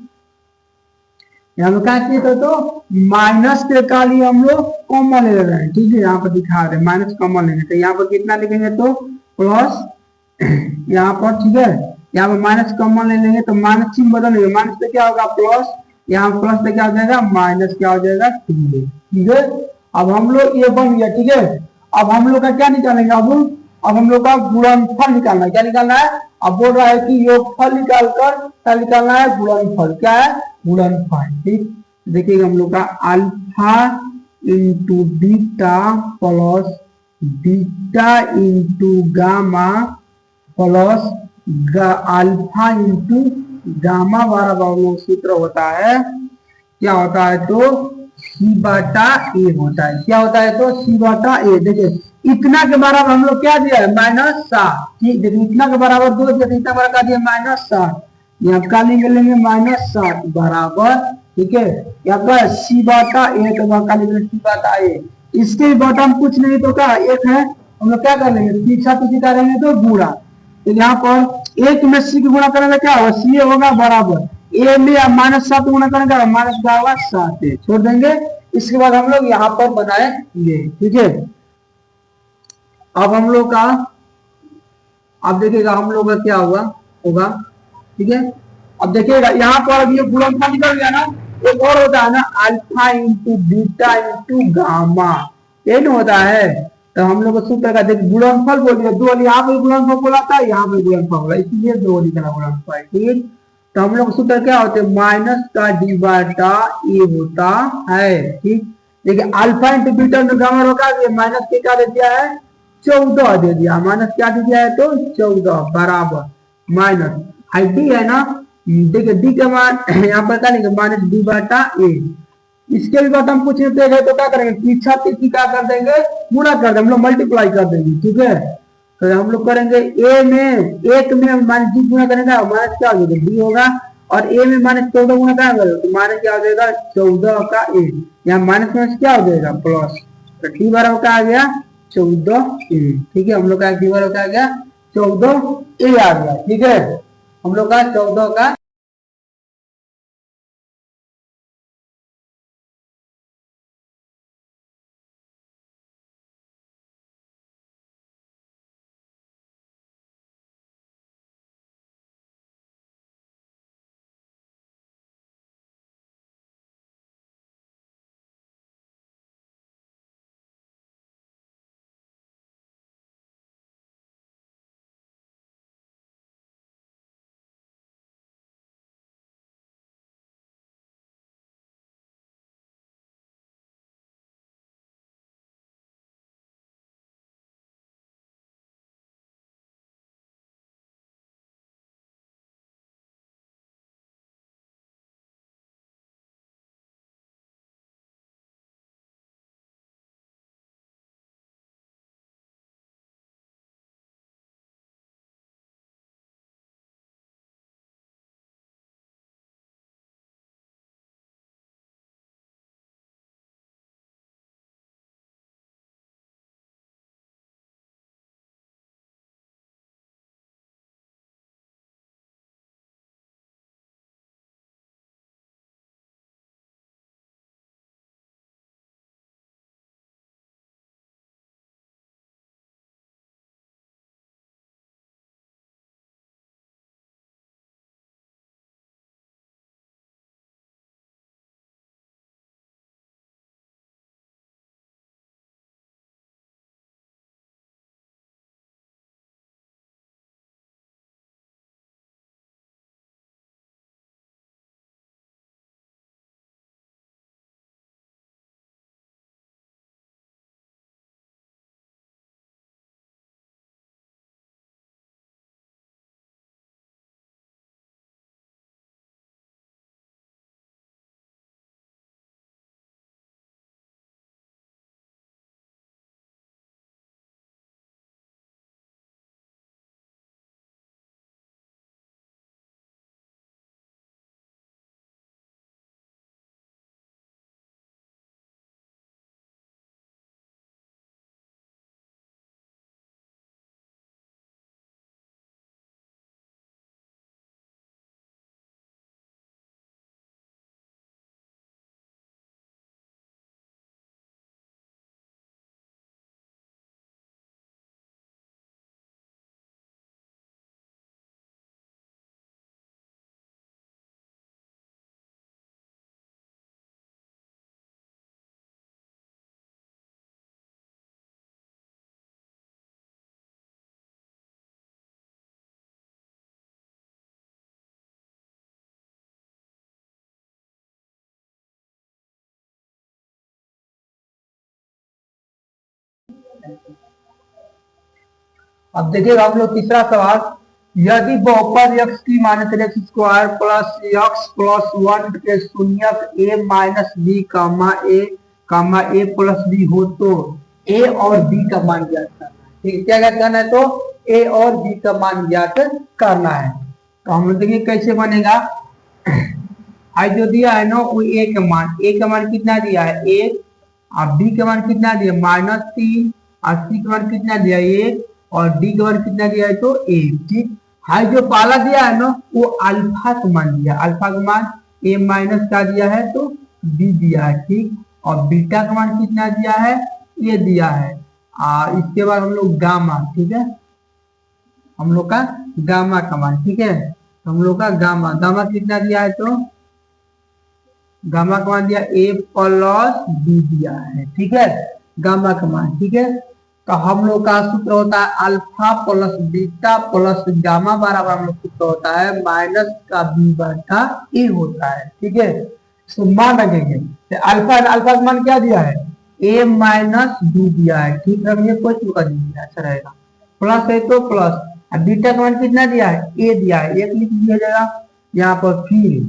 यहाँ पे क्या किए थे, तो माइनस के का लिए हम लोग कॉमन ले रहे हैं, ठीक है। यहाँ पर दिखा रहे हैं माइनस कॉमन लेंगे, तो यहाँ पर कितना लिखेंगे, तो प्लस यहाँ पर, ठीक है। यहाँ पर माइनस कॉमन ले लेंगे तो माइनस चिन्ह बदल लेंगे, माइनस पे क्या होगा, प्लस, यहाँ प्लस पे क्या हो जाएगा, माइनस क्या हो जाएगा, 2। ठीक है, अब हम लोग ये बन गया, ठीक है। अब हम लोग का क्या निकालेंगे, अब हम लोग का गुणनफल निकालना है, क्या निकालना है, अब बोल रहा है कि योगफल निकालकर क्या निकालना है, गुणनफल, क्या है, गुणनफल। ठीक, देखिएगा हम लोग का alpha into beta plus beta into gamma plus alpha into gamma बराबर सूत्र होता है, क्या होता है, तो सी बाटा ए होता है। क्या होता है, तो सी बाटा ए। देखिए इतना के बराबर हम लोग क्या दिया है, -7। ठीक, देखिए इतना के बराबर 2 दिया, इतना बराबर क्या दिया, -7। यहाँ का निकलेंगे -7 बराबर, ठीक है। यहाँ पर सी बाटा ए, तो वहां का निकलेंगे सी बाटा ए। इसके बाटा में कुछ नहीं तो क्या एक है, हम लोग क्या कर लेंगे, पीछा पीछे करेंगे तो गुणा। तो यहाँ पर एक में सी की गुणा करेंगे क्या होगा, सी होगा बराबर ए में -7 गुणा करेंगे, माइनस क्या होगा, 7 छोड़ देंगे। इसके बाद हम लोग यहाँ पर बनाएंगे, ठीक है। अब हम लोग का, अब देखिएगा हम लोग का क्या हुआ होगा, ठीक है। अब देखिएगा यहाँ पर ये गुणनफल निकल गया ना, एक और होता है ना, alpha into beta into gamma, ये न होता है। तो हम लोग को सूत्र का देखिए गुणनफल बोल दिया, 2 यहाँ पे गुणनफल बोला था, यहाँ पे गुणनफल बोला, इसलिए 2 निकला गुणनफल। ठीक, तो हम लोग सूत्र क्या होते हैं, माइनस का डी बाटा ए होता है। ठीक, देखिए alpha into beta into gamma होगा, ये माइनस के क्या दे दिया है, 14 दे दिया, माइनस क्या दे दिया है, तो 14 बराबर माइनस हाई डी है ना। देखिए डी का मान यहाँ पर क्या लिखेंगे, माइनस डी बाटा ए। इसके भी बाद हम कुछ नहीं देंगे तो क्या करेंगे, पीछा पीछी क्या कर देंगे, गुणा कर देंगे, हम लोग मल्टीप्लाई कर देंगे, ठीक है। तो हम लोग करेंगे ए में, एक में माइनस डी गुणा करेंगे, माइनस क्या हो जाएगा, डी होगा। और ए में -14 गुणा क्या होगा, तो माइनस क्या हो जाएगा, 14 का ए। यहाँ माइनस माइनस क्या हो जाएगा, प्लस। तो डी बराबर क्या आ गया, 14 ए। ठीक है, हम लोग का डी बराबर क्या आ गया, 14 ए आ गया, ठीक है। हम लोग का 14 का अब देखिएगा हम लोग तीसरा सवाल, यदि बहुपद x की minus x square plus x plus 1 के शून्यक a minus B comma A plus B हो तो a और b का मान ज्ञात करना है। ठीक, क्या करना है? तो a और b का मान ज्ञात करना है। तो हम लोग देखिए कैसे बनेगा। आज जो दिया है ना वो a का मान कितना दिया है? 1, और b का मान कितना दिया? -3, और c का मान कितना दिया? 1, और d का मान कितना दिया है? तो 1। ठीक, हाई जो पहला दिया है ना वो अल्फा का मान दिया, अल्फा का मान a माइनस का दिया है तो b दिया है। ठीक, और बीटा का मान कितना दिया है? ये दिया है। इसके बाद हम लोग गामा, ठीक है, हम लोग का गामा का मान, ठीक है, हम लोग का गामा कितना दिया है? तो गामा का मान दिया a प्लस b दिया है। ठीक है, गामा का मान। ठीक है, तो हम लोग का सूत्र होता है alpha plus beta plus gamma बराबर हम लोग सूत्र होता है माइनस का b बटा a होता है। ठीक है, तो मान रखेंगे तो अल्फा का मान क्या दिया है? a माइनस b दिया है। ठीक, रखिए, कोई चुका नहीं, अच्छा रहेगा। प्लस है तो प्लस, और बीटा का मान कितना दिया है? a दिया है, 1 लिख दिया जाएगा यहाँ पर, फिर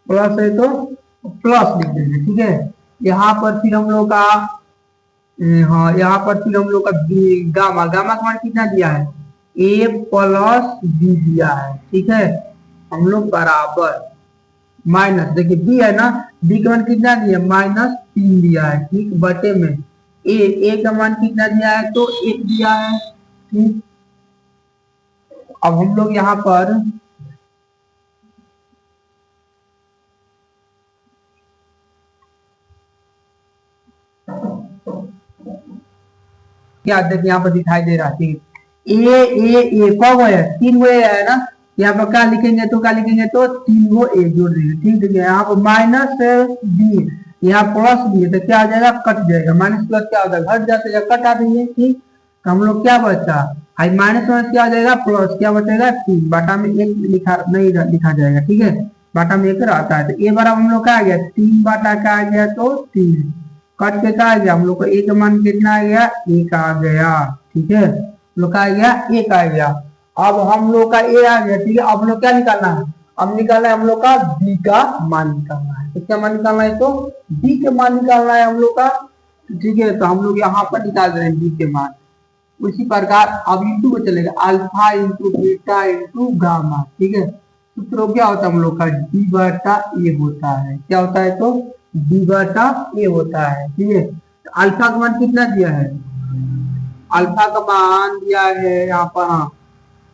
प्लस है तो प्लस लिख देंगे। ठीक है, यहाँ पर फिर हम लोग का हाँ, यहाँ पर फिर हम लोग का गामा का मान कितना दिया है? a प्लस b दिया है। ठीक है, हम लोग बराबर माइनस, देखिए b है ना, b का मान कितना दिया? -3 दिया है। ठीक, बटे में a का मान कितना दिया है? तो 1 दिया है। ठीक, अब हम लोग यहाँ पर क्या देखिए यहाँ पर दिखाई दे रहा है, ए कब है? 3 गो है ना, यहाँ पर क्या लिखेंगे? तो क्या लिखेंगे? तो 3 गो ए जोड़ देंगे। ठीक है, यहाँ पर माइनस बी, यहाँ प्लस बी है, तो क्या आ जाएगा? कट जाएगा, माइनस प्लस क्या होता है? घट जाता है, कट आ देंगे। ठीक, तो हम लोग क्या बचा? माइनस माइनस क्या आ जाएगा? प्लस, क्या बचेगा? 3 बाटा में 1 लिखा जाएगा। ठीक है, बाटा में 1 रहता है, तो ए बराबर हम लोग का आ गया 3 बाटा का आ गया तो 3, कट के क्या आ गया? हम लोग को ए का मान कितना आ गया? 1 आ गया। ठीक है, हम लोग का आ गया 1 आ गया। अब हम लोग का ए आ गया। ठीक है, अब हम लोग क्या निकालना है? अब निकालना है हम लोग का बी का मान निकालना है। तो क्या मान निकालना है? तो बी के मान निकालना है हम लोग का। ठीक है, तो हम लोग यहाँ पर निकाल रहे हैं बी के मान। उसी प्रकार अब इंटू को चलेगा, alpha into beta into gamma. ठीक है, सूत्र क्या होता है हम लोग का? डी बटा ए होता है। क्या होता है? तो डी बटा ए होता है। ठीक है, तो अल्फा का मान कितना दिया है? अल्फा का मान दिया है यहाँ पर, हाँ,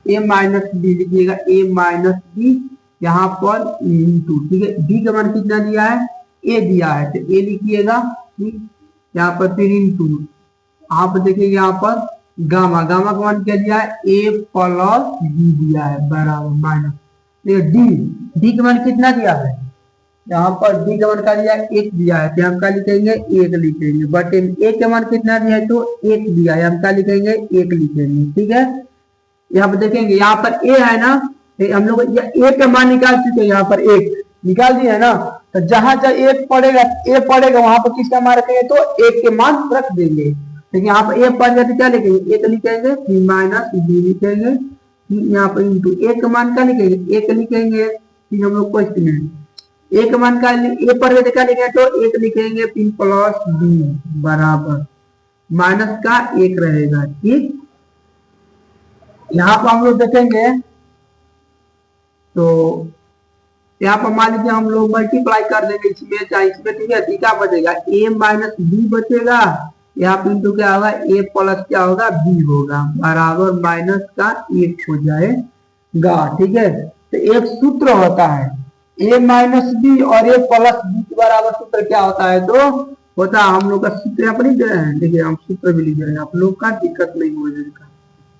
ए माइनस बी लिखिएगा, ए माइनस बी यहाँ पर इंटू। ठीक है, बी का मान कितना दिया है? ए दिया है, तो ए लिखिएगा। ठीक, यहाँ पर फिर इंटू, यहाँ पर देखिएगा यहाँ पर गामा का मान क्या दिया है? ए प्लस बी दिया है बराबर माइनस डी का मान कितना दिया है? यहाँ पर डी का मान क्या दिया है? 1 दिया है, तो हम क्या लिखेंगे? 1 लिखेंगे, बटे ए का मान कितना दिया है? तो 1 दिया है, हम क्या लिखेंगे? 1 लिखेंगे। ठीक है, यहाँ पर देखेंगे, यहाँ पर ए है ना, हम लोग ए का मान निकाल चुके हैं, यहाँ पर 1 निकाल दिए है ना, तो जहां जहां ए पड़ेगा वहां पर किसका मान रखेंगे? तो 1 के मान रख देंगे। लेकिन यहाँ पर ए पड़ गया तो क्या लिखेंगे? 1 लिखेंगे, फिर माइनस बी लिखेंगे, यहाँ पर इंटू ए का मान क्या लिखेंगे? 1 लिखेंगे, फिर हम लोग क्वेश्चन में ए का मान का ए पड़ गया तो क्या लिखेंगे? तो 1 लिखेंगे, फिर प्लस बी बराबर माइनस का 1 रहेगा। ठीक, यहाँ पर हम लोग देखेंगे तो यहाँ पर मान लीजिए हम लोग मल्टीप्लाई कर देंगे इसमें चाहे इसमें। ठीक है, क्या बचेगा? ए माइनस बी बचेगा, यहाँ पर इंटू क्या होगा? ए प्लस क्या होगा? बी होगा बराबर माइनस का 1 हो जाएगा। ठीक है, तो एक सूत्र होता है ए माइनस बी और ए प्लस बी के बराबर सूत्र क्या होता है? तो होता है हम लोग का सूत्र यहाँ पर लिख दे रहे हैं, देखिए हम सूत्र भी लिख दे रहे हैं, आप लोग का दिक्कत नहीं हो जाएगा।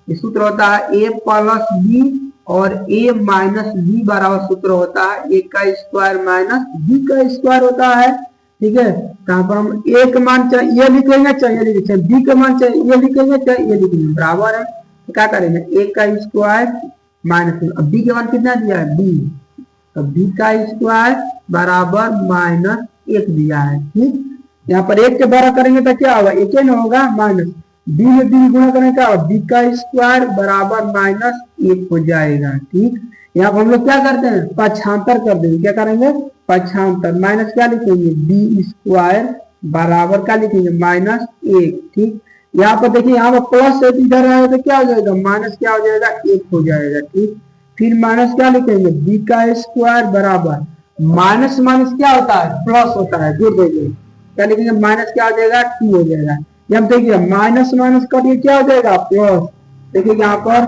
ये सूत्र होता है ए प्लस बी और ए माइनस बी बराबर सूत्र होता है ए का स्क्वायर माइनस बी का स्क्वायर होता है। ठीक है, कहां पर हम ए का मान चाहे ये लिखेंगे, चाहे ये लिखेंगे, बी का मान चाहे ये लिखेंगे, चाहे ये लिखेंगे, बराबर है। तो क्या करेंगे? ए का स्क्वायर माइनस, अब बी का मान कितना दिया है? बी, तो बी का स्क्वायर बराबर माइनस 1 दिया है। ठीक, यहाँ पर 1 के बड़ा करेंगे तो क्या होगा, 1 न होगा, माइनस बी में बी गुणा करेंगे क्या होगा, बी का स्क्वायर बराबर माइनस 1 हो जाएगा। ठीक, यहाँ पर हम लोग क्या करते हैं, पक्षांतर कर देंगे, क्या करेंगे, पक्षांतर, माइनस क्या लिखेंगे, बी स्क्वायर बराबर क्या लिखेंगे, माइनस 1। ठीक, यहाँ पर देखिए, यहाँ पर प्लस एक इधर आएगा तो क्या हो जाएगा, माइनस क्या हो जाएगा, 1 हो जाएगा। ठीक, फिर माइनस क्या लिखेंगे, बी का स्क्वायर बराबर माइनस माइनस क्या होता है, प्लस होता है, जोड़ देंगे, क्या लिखेंगे, माइनस क्या हो जाएगा, 2 हो जाएगा। हम देखिए माइनस माइनस कटिए क्या हो जाएगा, प्लस। देखिए यहाँ पर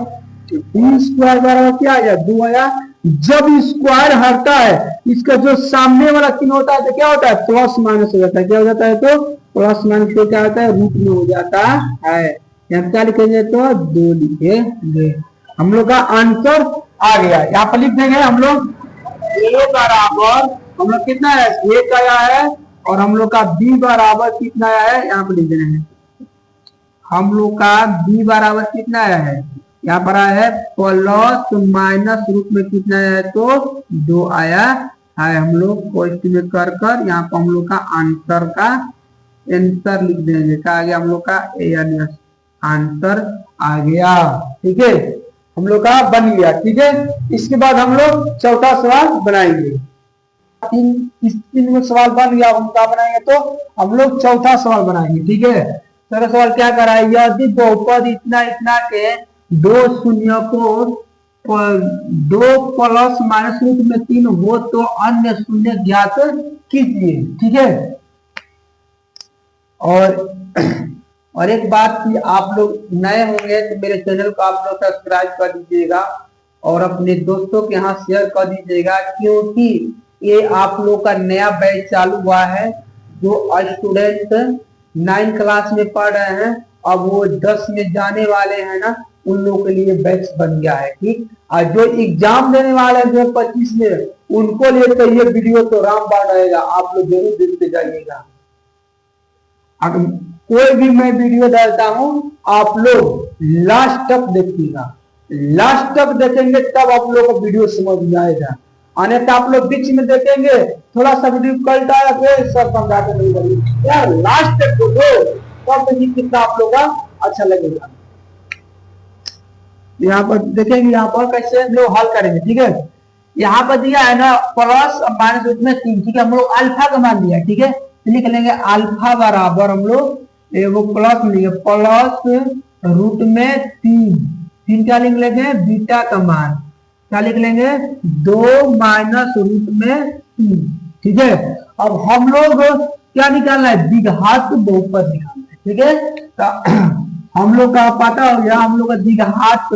बी स्क्वायर बराबर क्या आ जाए, 2 आया। जब स्क्वायर हटता है, इसका जो सामने वाला चिन्ह होता है तो क्या होता है, प्लस माइनस हो जाता है, क्या हो जाता है, तो प्लस माइनस को क्या होता है, रूट में हो जाता है। यहाँ क्या लिखेंगे, तो 2 लिखेंगे। हम लोग का आंसर आ गया, यहाँ पर लिख देंगे हम लोग ए बराबर, हम लोग कितना है, 1 आया है, और हम लोग का बी बराबर कितना आया है, यहाँ पर लिख देना है, हम लोग का बी बराबर कितना आया है, यहाँ पर आया है प्लस माइनस रूट में कितना आया है, तो 2 आया है। हम लोग को एस्टिमेट कर कर यहाँ पर हम लोग का आंसर लिख देंगे, क्या आ गया, हम लोग का आंसर आ गया। ठीक है, हम लोग का बन गया। ठीक है, इसके बाद हम लोग चौथा सवाल बनाएंगे। तीन सवाल बन गया, हम क्या बनाएंगे, तो हम लोग चौथा सवाल बनाएंगे। ठीक है, चौथा सवाल क्या करा है, यदि बहुपद इतना इतना के 2 शून्य को 2 प्लस माइनस रूट में 3 हो तो अन्य शून्य ज्ञात कीजिए। ठीक है, और एक बात कि आप लोग नए होंगे तो मेरे चैनल को आप लोग सब्सक्राइब कर दीजिएगा और अपने दोस्तों के यहाँ शेयर कर दीजिएगा, क्योंकि ये आप लोग का नया बैच चालू हुआ है। जो स्टूडेंट 9 क्लास में पढ़ रहे हैं, अब वो 10 में जाने वाले हैं ना, उन लोगों के लिए बैच बन गया है। ठीक, और जो एग्जाम देने वाले हैं 2025 में, उनको लिए तो ये वीडियो तो रामबाण रहेगा, आप लोग जरूर देखते जाइएगा। कोई भी मैं वीडियो डालता हूं, आप लोग लास्ट तक देखिएगा, लास्ट तक देखेंगे तब आप लोग को वीडियो समझ में आएगा। अन्यथा आप लोग बीच में देखेंगे, थोड़ा सा वीडियो कल्टा है, फिर सब समझा के नहीं करेंगे यार, लास्ट तक देखो तब देखिए कितना आप लोग का अच्छा लगेगा। यहाँ पर देखेंगे, यहाँ पर कैसे लोग हल करेंगे। ठीक है, यहाँ पर दिया है ना प्लस माइनस रूट में 3। ठीक है, हम लोग अल्फा का मान दिया। ठीक है, लिख लेंगे अल्फा बराबर, हम लोग वो प्लस लेंगे, प्लस रूट में 3 क्या लिख लेंगे, बीटा का मान क्या लिख लेंगे, 2 माइनस रूट में 3। ठीक है, अब हम लोग क्या निकालना है, द्विघात बहुपद निकालना है। ठीक है, तो हम लोग का पता हो गया, हम लोग का द्विघात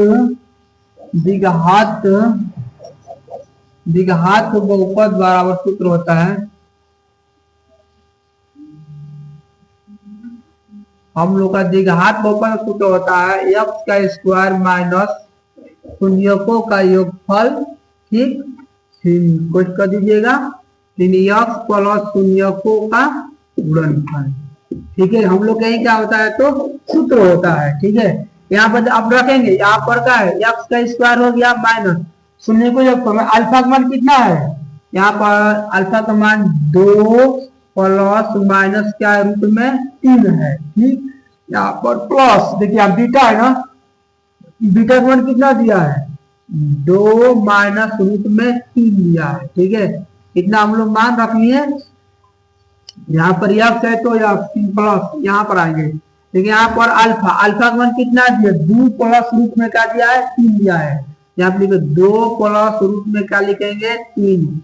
बहुपद बराबर सूत्र होता है, हम लोग का द्विघात बहुपद सूत्र होता है एक्स का स्क्वायर माइनस शून्यकों का योगफल। ठीक, कुछ कर दीजिएगा, 3x प्लस शून्यकों का गुणनफल। ठीक है, हम लोग कहीं क्या होता है, तो सूत्र होता है। ठीक है, यहाँ पर आप रखेंगे, यहाँ पर क्या है, एक्स का स्क्वायर हो गया माइनस शून्य को योगफल। अल्फा का मान कितना है, यहाँ पर अल्फा का मान 2 प्लस माइनस क्या रूट में 3 है। ठीक, यहाँ पर प्लस देखिए बीटा है ना, बीटा का मान कितना दिया है, 2 माइनस रूट में 3 दिया है। ठीक है, इतना हम लोग मान रख लिए। यहाँ पर एक्स है तो एक्स प्लस यहाँ पर आएंगे। देखिए यहाँ पर अल्फा का मान कितना दिया, 2 प्लस रूट में क्या दिया है, 3 दिया है। यहाँ पर लिखे 2 प्लस रूट में क्या लिखेंगे, 3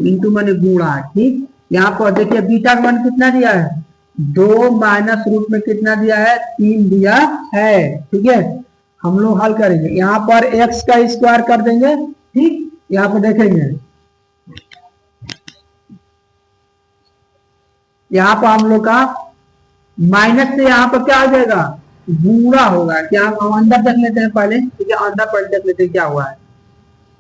इंटू माने गुणा। ठीक, यहाँ पर देखिए बीटा का मान कितना दिया है, 2 माइनस रूट में कितना दिया है, 3 दिया है। ठीक है, हम लोग हल करेंगे, यहाँ पर x का स्क्वायर कर देंगे। ठीक, यहाँ पर देखेंगे, यहाँ पर हम लोग का माइनस से यहाँ पर क्या हो जाएगा, गुणा होगा। क्या हम अंदर देख लेते हैं पहले। ठीक है, अंदर पहले देख लेते हैं क्या हुआ है,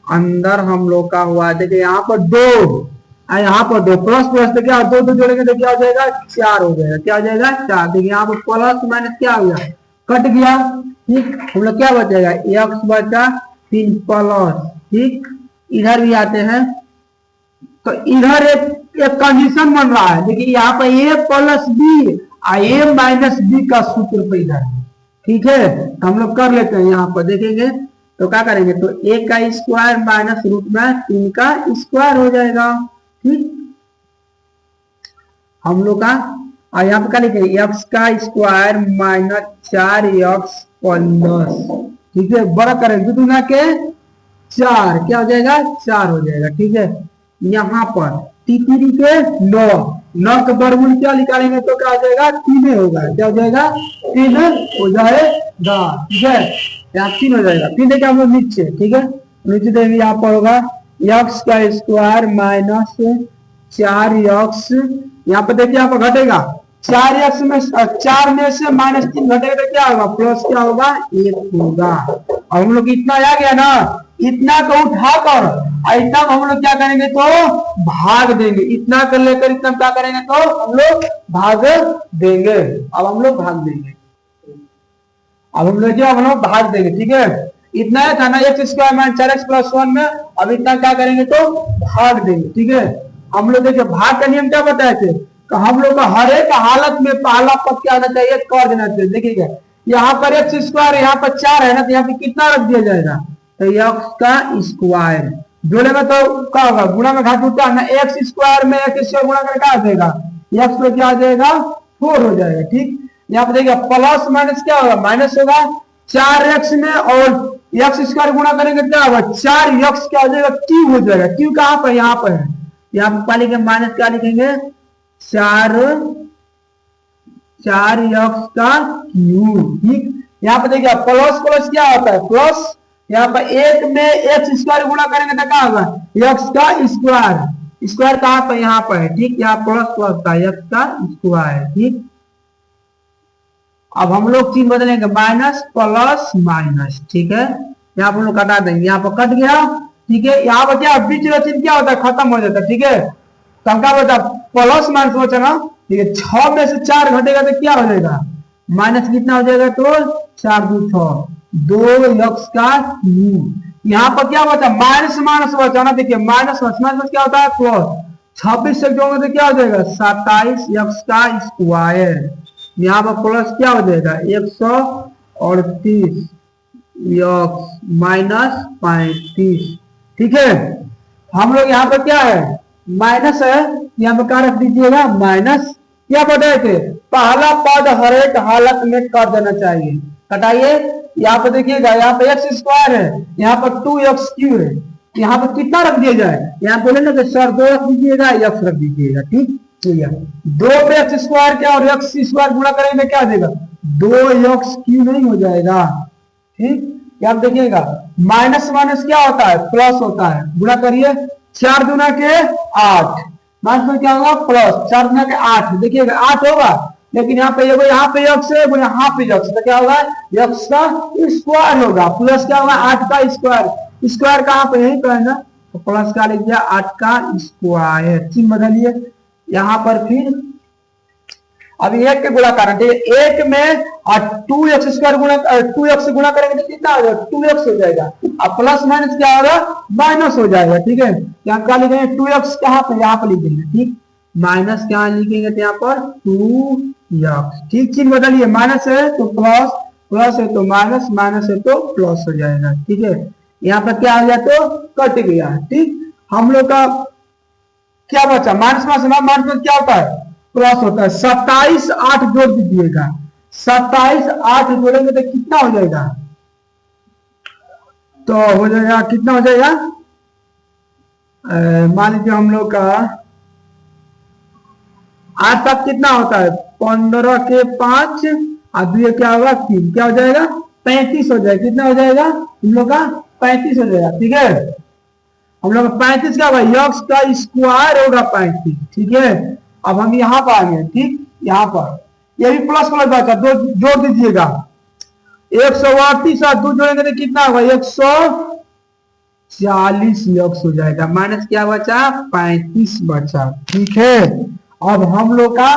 अंदर हम लोग का हुआ है, देखिए यहाँ पर 2, यहाँ पर 2 प्लस प्लस तो क्या 2 जोड़ेंगे तो क्या हो जाएगा, 4 हो जाएगा। क्या हो जाएगा, 4। देखिए यहाँ पर प्लस माइनस क्या हो गया, कट गया। ठीक, हम लोग क्या बचेगा, एक्स बचा 3 प्लस। ठीक, इधर भी आते हैं तो इधर एक एक कंडीशन बन रहा है। देखिए यहाँ पर ए प्लस बी ए माइनस बी का सूत्र पे इधर है, ठीक है। तो हम लोग कर लेते हैं, यहाँ पर देखेंगे तो क्या करेंगे, तो ए का स्क्वायर माइनस रूट में 3 का स्क्वायर हो जाएगा, ठीक। हम लोग का और यहाँ पर क्या लिखेंगे, एक्स का स्क्वायर माइनस 4x प्लस, ठीक है, बड़ा करेंगे दुना के 4 क्या हो जाएगा, 4 हो जाएगा, ठीक है। यहाँ पर टी3 के 9 का वर्गमूल क्या निकालेंगे तो क्या हो जाएगा, 3 होगा, क्या हो जाएगा, 3 हो जाएगा, ठीक है। यहाँ 3 हो जाएगा, फिर देखिए हम लोग नीचे, ठीक है, नीचे देंगे यहाँ पर होगा एक्स का स्क्वायर माइनस 4x, यहाँ पर देखिए यहाँ पर घटेगा 4x में 4 में से -3 घटेगा तो क्या होगा, प्लस क्या होगा, 1 होगा। और हम लोग इतना आ गया ना, इतना को उठाकर इतना हम लोग क्या करेंगे तो भाग देंगे, इतना कर लेकर इतना क्या करेंगे तो हम लोग भाग देंगे। अब हम लोग भाग देंगे, अब हम लोग भाग देंगे, ठीक है। इतना था ना x square minus 4x plus 1 में, अब इतना क्या करेंगे तो भाग देंगे, ठीक है। हम लोग देखिए भाग का नियम क्या बताए थे, तो हम लोग का हर एक हालत में पहला पद क्या आना चाहिए, कर देना चाहिए। देखिएगा यहाँ पर एक्स स्क्वायर, यहाँ पर 4 है ना, तो यहाँ पे कितना रख दिया जाएगा, तो एक्स का स्क्वायर जोड़े में तो क्या होगा, गुणा में घाट उठता है ना, एक्स स्क्वायर में एक्स स्क्वायर गुणा करके क्या आ जाएगा, एक्स पे क्या आ जाएगा, 4 हो जाएगा, ठीक। यहाँ पे देखिए प्लस माइनस क्या होगा, माइनस होगा 4x में, और एक्स स्क्वायर गुणा करेंगे क्या होगा, 4x क्या हो जाएगा, क्यू हो जाएगा। क्यू कहाँ पर, यहाँ पर है, यहाँ पर लिखेंगे माइनस क्या लिखेंगे, 4x का क्यू, ठीक। यहाँ पे देखिए प्लस प्लस क्या होता है, प्लस, यहाँ पर 1 में एक्स स्क्वायर गुणा करेंगे तो क्या होगा, एक्स का स्क्वायर, स्क्वायर कहाँ पर, यहाँ पर है, ठीक। यहाँ प्लस प्लस का एक्स का स्क्वायर, ठीक। अब हम लोग चिन्ह बदलेंगे, माइनस प्लस माइनस, ठीक है। यहाँ पर हम लोग कटा देंगे, यहाँ पर कट गया, ठीक है। यहाँ पर क्या बीच में चिन्ह क्या होता है, खत्म हो जाता है, ठीक है। तो हम क्या बोलता है, प्लस माइनस बचा ना, ठीक है। 6 में से 4 घटेगा तो क्या हो जाएगा, माइनस कितना हो जाएगा, तो 4 2 6 2x का क्यूब। यहाँ पर क्या बचा, माइनस माइनस बचा ना, देखिए माइनस माइनस क्या होता है, प्लस। 26 से जोड़ोगे तो क्या हो जाएगा, 27x का स्क्वायर। यहाँ पर प्लस क्या हो जाएगा, 138 माइनस 35, ठीक है। हम लोग यहाँ पर क्या है, माइनस है, यहाँ पर क्या रख दीजिएगा, माइनस। क्या बताए थे, पहला पद हर एक हालत में कर देना चाहिए, कटाइए। यहाँ पर देखिएगा, यहाँ पे एक्स स्क्वायर है, यहाँ पर 2x क्यू है, यहाँ पर कितना रख दिया जाए, यहाँ बोले ना कि सर 2 रख दीजिएगा, एक्स रख दीजिएगा, ठीक। 2 पे एक्स स्क्वायर क्या और एक्स स्क्वायर गुणा करेंगे क्या देगा, 2x क्यू नहीं हो जाएगा, ठीक। यहाँ देखिएगा माइनस माइनस क्या होता है, प्लस होता है, गुणा करिए, 4 दूना के 8, माइनस में क्या होगा, प्लस, 4 दूना के 8, देखिएगा 8 होगा, लेकिन यहाँ पे यहाँ पे x है, यहाँ पे x, तो क्या होगा, x का स्क्वायर होगा, प्लस क्या होगा, 8 का स्क्वायर, स्क्वायर कहाँ पे, यहीं पे है ना, तो प्लस का लिख दिया 8 का स्क्वायर, चिन्ह बदलिए। यहाँ पर फिर अब 1 के गुणा करेंगे, 1 में 2x स्क्वायर गुणा 2x से गुणा करेंगे तो कितना हो जाएगा, 2x हो जाएगा। अब प्लस माइनस क्या होगा, माइनस हो जाएगा, ठीक है। यहाँ क्या लिखेंगे, 2x कहाँ पे, यहाँ पे लिख देंगे, ठीक। माइनस क्या लिखेंगे तो यहाँ पर 2x, ठीक। चिन्ह बदलिए, माइनस है तो प्लस, प्लस है तो माइनस, माइनस है तो प्लस हो जाएगा, ठीक है। यहाँ पर क्या हो गया, तो कट गया, ठीक। हम लोग का क्या बचा, माइनस माइनस क्या होता है, प्लस होता है। 27 8 जोड़ दीजिएगा, 27 8 जोड़ेंगे तो कितना हो जाएगा, तो हो जाएगा कितना हो जाएगा, मान लीजिए हम लोग का 8 तक कितना होता है, 15 के 5 और 2 क्या होगा 3, क्या हो जाएगा 35 हो जाएगा, कितना हो जाएगा हम लोग का 35 हो जाएगा, ठीक है। हम लोग 35 क्या होगा, x का स्क्वायर होगा 35, ठीक है। अब हम यहाँ पर आ गए, ठीक। यहाँ पर ये भी प्लस प्लस बचा, 2 जोड़ दीजिएगा, 138 और 2 जोड़ेंगे तो कितना होगा, 140 x हो जाएगा, माइनस क्या बचा, 35 बचा, ठीक है। अब हम लोग का,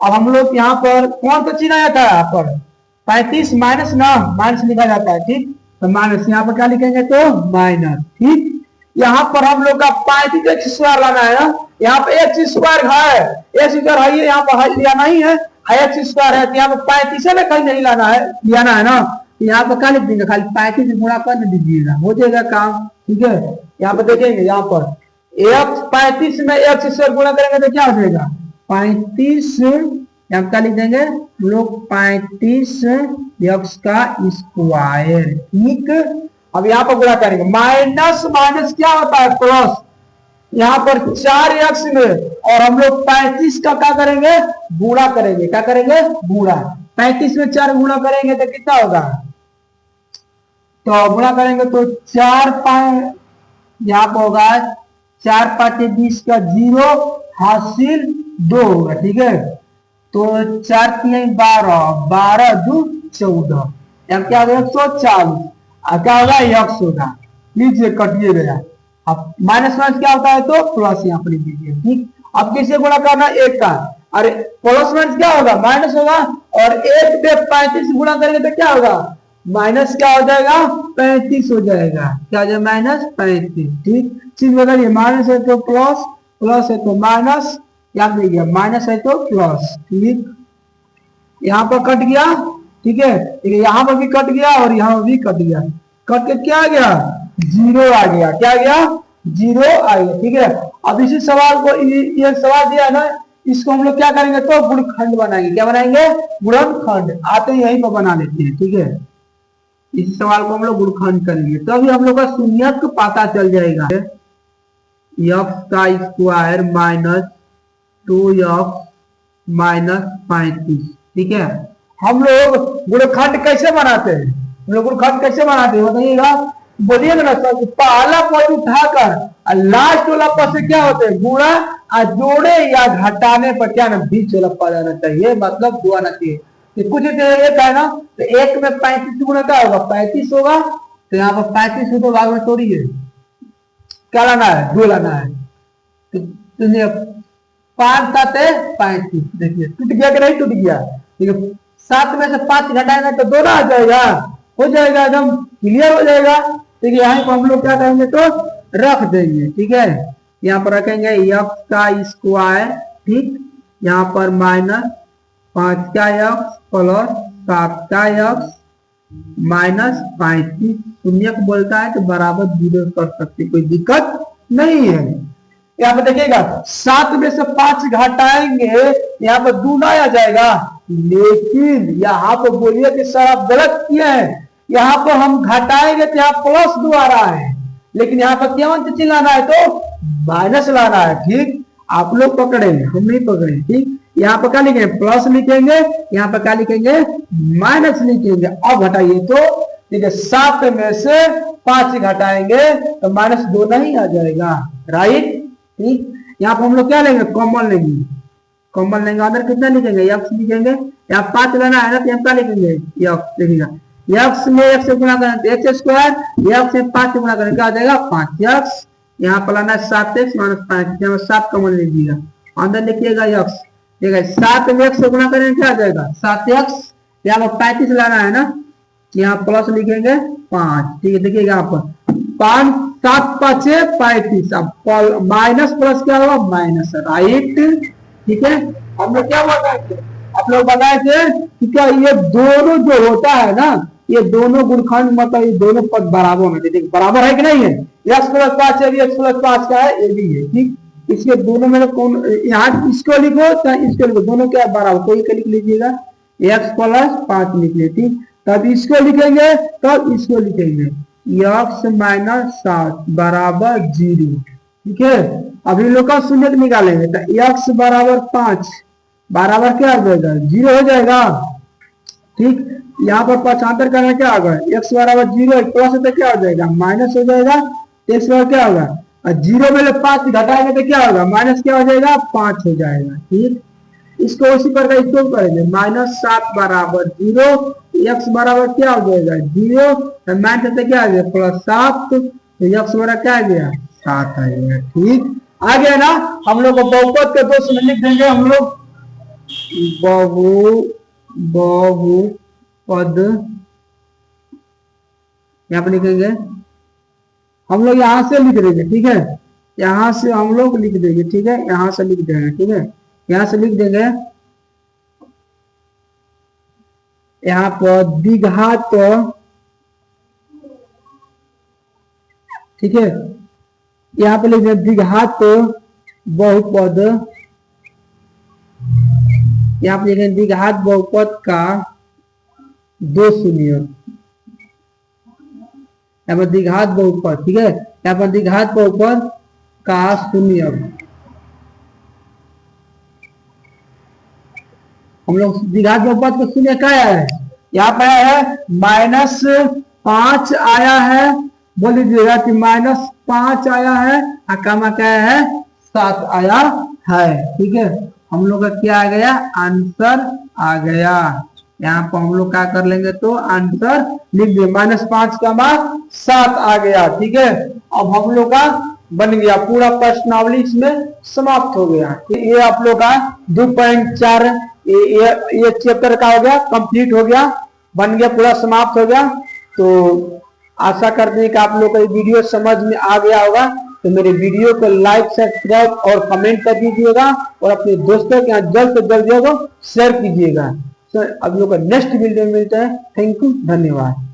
अब हम लोग यहाँ पर कौन सा चिन्ह आया था, यहाँ पर 35 माइनस ना, माइनस लिखा जाता है, ठीक। तो माइनस यहाँ पर क्या लिखेंगे, तो माइनस, ठीक। यहाँ पर हम लोग का 35 एक्स स्क्वायर लाना है ना, यहाँ पे एक्स स्क्वायर है, एक्स स्क्वायर है, यहाँ पर लिया नहीं है, एक्स स्क्वायर है, तो यहाँ पे 35 में कहीं नहीं लाना है, लियाना है ना, यहाँ पर क्या लिख देंगे, खाली 35 गुणा कर दीजिएगा, हो जाएगा काम। ठीक है, यहाँ पर देखेंगे, यहाँ पर एक्स 35 में एक्स स्क्वायर गुणा करेंगे तो क्या हो जाएगा 35, यहाँ क्या लिख देंगे हम लोग 35 एक्स का स्क्वायर। ठीक, अब यहाँ पर गुणा करेंगे, माइनस माइनस क्या होता है प्लस, यहाँ पर 4x में और हम लोग 35 का क्या करेंगे गुणा करेंगे, क्या करेंगे गुणा, 35 में 4 गुणा करेंगे तो कितना होगा, तो गुणा करेंगे तो 4 5 यहाँ पर होगा 4 5 20 का 0 हासिल 2 होगा। ठीक है, तो 4 3 12 12 2 14, यहाँ क्या होगा 140, क्या होगा यक्स होगा, लीजिए कटिए गया। अब माइनस माइनस क्या होता है तो प्लस यहाँ पर लिख दीजिए। ठीक, अब किसे गुणा करना एक का, अरे प्लस माइनस क्या होगा माइनस होगा, और एक पे 35 गुणा करेंगे तो क्या होगा माइनस क्या हो जाएगा 35 हो जाएगा, क्या हो जाएगा माइनस 35। ठीक, चीज बदलिए, माइनस है तो प्लस, प्लस है तो माइनस, याद रखिए माइनस है तो प्लस। ठीक, यहाँ पर कट गया, ठीक है, यहाँ पर भी कट गया और यहाँ पर भी कट गया, कट के क्या आ गया 0 आ गया, क्या आ गया 0 आ गया। ठीक है, अब इसी सवाल को ये सवाल दिया है ना, इसको हम लोग क्या करेंगे तो गुणनखंड बनाएंगे, क्या बनाएंगे गुणनखंड, आते ही यहीं पर बना लेते हैं। ठीक है, इस सवाल को हम लोग गुणनखंड करेंगे तभी हम लोग का शून्यक पता चल जाएगा, एक्स का स्क्वायर माइनस 2x माइनस 35। ठीक है, हम लोग गुणनखंड कैसे बनाते हैं, हम लोग गुणनखंड कैसे बनाते हैं बताइएगा, बोलिएगा ना सर, पहला पॉइंट उठाकर लास्ट वाला पद से क्या होते हैं गुणा, जोड़े या घटाने पर क्या ना बीच वाला पद आना चाहिए, मतलब दो आना चाहिए। तो कुछ एक है ना, तो एक में 35 गुणा क्या होगा 35 होगा, तो यहाँ पर 35 हो तो भाग में थोड़ी है, क्या लाना है दो लाना है, तो 5 7 35, देखिए टूट गया कि नहीं टूट गया, ठीक है 7 में से 5 घटाएंगे तो 2 आ जाएगा, हो जाएगा एकदम क्लियर हो जाएगा। ठीक है, यहाँ पर हम लोग क्या करेंगे तो रख देंगे। ठीक है, यहाँ पर रखेंगे एक्स का स्क्वायर, ठीक, यहाँ पर माइनस 5 का एक्स प्लस 7 का एक्स माइनस 35, शून्य को बोलता है तो बराबर 0 कर सकते, कोई दिक्कत नहीं है। यहाँ पे देखिएगा 7 में से 5 घटाएंगे यहाँ पर 2 आ जाएगा, लेकिन यहाँ पर बोलिए कि सर आप गलत किए हैं, यहाँ पर हम घटाएंगे तो यहाँ प्लस 2 आ रहा है, लेकिन यहाँ पर क्या चिन्ह लाना है तो माइनस लाना है। ठीक, आप लोग पकड़ेंगे हम नहीं पकड़े। ठीक, यहाँ पर क्या लिखेंगे प्लस लिखेंगे, यहाँ पर क्या लिखेंगे माइनस लिखेंगे। अब घटाइए तो ठीक है 7 में से 5 घटाएंगे तो माइनस 2 नहीं आ जाएगा, राइट। ठीक, यहाँ पर हम लोग क्या लेंगे कॉमन लेंगे, कॉमन लेंगे, अंदर कितना लिखेंगे एक्स लिखेंगे, यहाँ 5 लेना है ना तो यहाँ क्या लिखेंगे एक्स लिखेगा, एक्स में एक्स से गुणा करें तो एक्स स्क्वायर, एक्स से 5 से गुणा करें क्या आ जाएगा 5x, यहाँ पर लाना है 7x माइनस 5, यहाँ 7 कॉमन लीजिएगा, अंदर लिखिएगा एक्स, ठीक है 7 में एक्स से गुणा करें क्या आ जाएगा 7x, यहाँ पर 35 लाना है ना, यहाँ प्लस लिखेंगे 5। ठीक है, देखिएगा यहाँ पर 5 7 5 35, अब माइनस प्लस क्या होगा माइनस, राइट। ठीक है, हम लोग क्या बताए थे, आप लोग बताए थे कि क्या ये दोनों जो होता है ना, ये दोनों गुणनखंड मतलब ये दोनों पद बराबर होने चाहिए, बराबर है कि नहीं है, x प्लस 5 है, x प्लस 5 का है, ये भी है। ठीक, इसके दोनों में कौन, यहाँ इसको लिखो चाहे इसको लिखो, दोनों क्या बराबर, कोई का लिख लीजिएगा x प्लस 5 लिख लिया। ठीक, तब इसको लिखेंगे तब इसको लिखेंगे x माइनस 7 बराबर 0। ठीक है, अभी लोग का शून्य निकालेंगे तो x बराबर 5 बराबर क्या हो जाएगा 0 हो जाएगा। ठीक, यहाँ पर 75 करना क्या होगा x बराबर 0 प्लस है तो क्या हो जाएगा माइनस हो जाएगा, x बराबर क्या होगा 0 में 5 घटाएंगे तो क्या होगा माइनस क्या हो जाएगा 5 हो जाएगा। ठीक, इसको उसी प्रकार इसको करेंगे माइनस 7 बराबर 0, x बराबर क्या हो जाएगा 0, तो माइनस से क्या आ गया प्लस 7, तो x बराबर क्या आ गया 7 आ गया। ठीक, आ गया ना, हम लोग को बहुपद के दो में लिख देंगे, हम लोग बहुपद यहाँ पे लिखेंगे हम लोग यहाँ से लिख देंगे, ठीक है, यहाँ से हम लोग लिख देंगे, ठीक है, यहाँ से लिख देंगे, ठीक है, यहाँ से लिख देंगे, यहाँ पर द्विघात, ठीक है, यहाँ पे लिख देंगे द्विघात बहुपद, यहाँ पे लिखेंगे द्विघात बहुपद का दो शून्य, यहाँ पर द्विघात बहुपद, ठीक है, यहाँ पर द्विघात बहुपद का शून्य। हम लोग द्विघात बहुपद का शून्य क्या है, यहाँ पर है -5 आया है, बोल दीजिएगा कि -5 आया है, अकामा क्या है 7 आया है, ठीक है। हम लोग का क्या आ गया, आंसर आ गया। यहाँ पर हम लोग क्या कर लेंगे, तो आंसर लिख दिए, -5 का मान 7 आ गया, ठीक है। अब हम लोग का बन गया पूरा प्रश्नावली, इसमें समाप्त हो गया। ये आप लोग का 2.4 ये चैप्टर का हो गया, कंप्लीट हो गया, बन गया, पूरा समाप्त हो गया। तो आशा करते हैं कि आप लोग को ये वीडियो समझ में आ गया होगा। तो मेरे वीडियो को लाइक, सब्सक्राइब और कमेंट कर दीजिएगा और अपने दोस्तों के यहाँ जल्द से जल्द शेयर कीजिएगा। सर अब लोग का नेक्स्ट वीडियो में मिलता है। थैंक यू, धन्यवाद।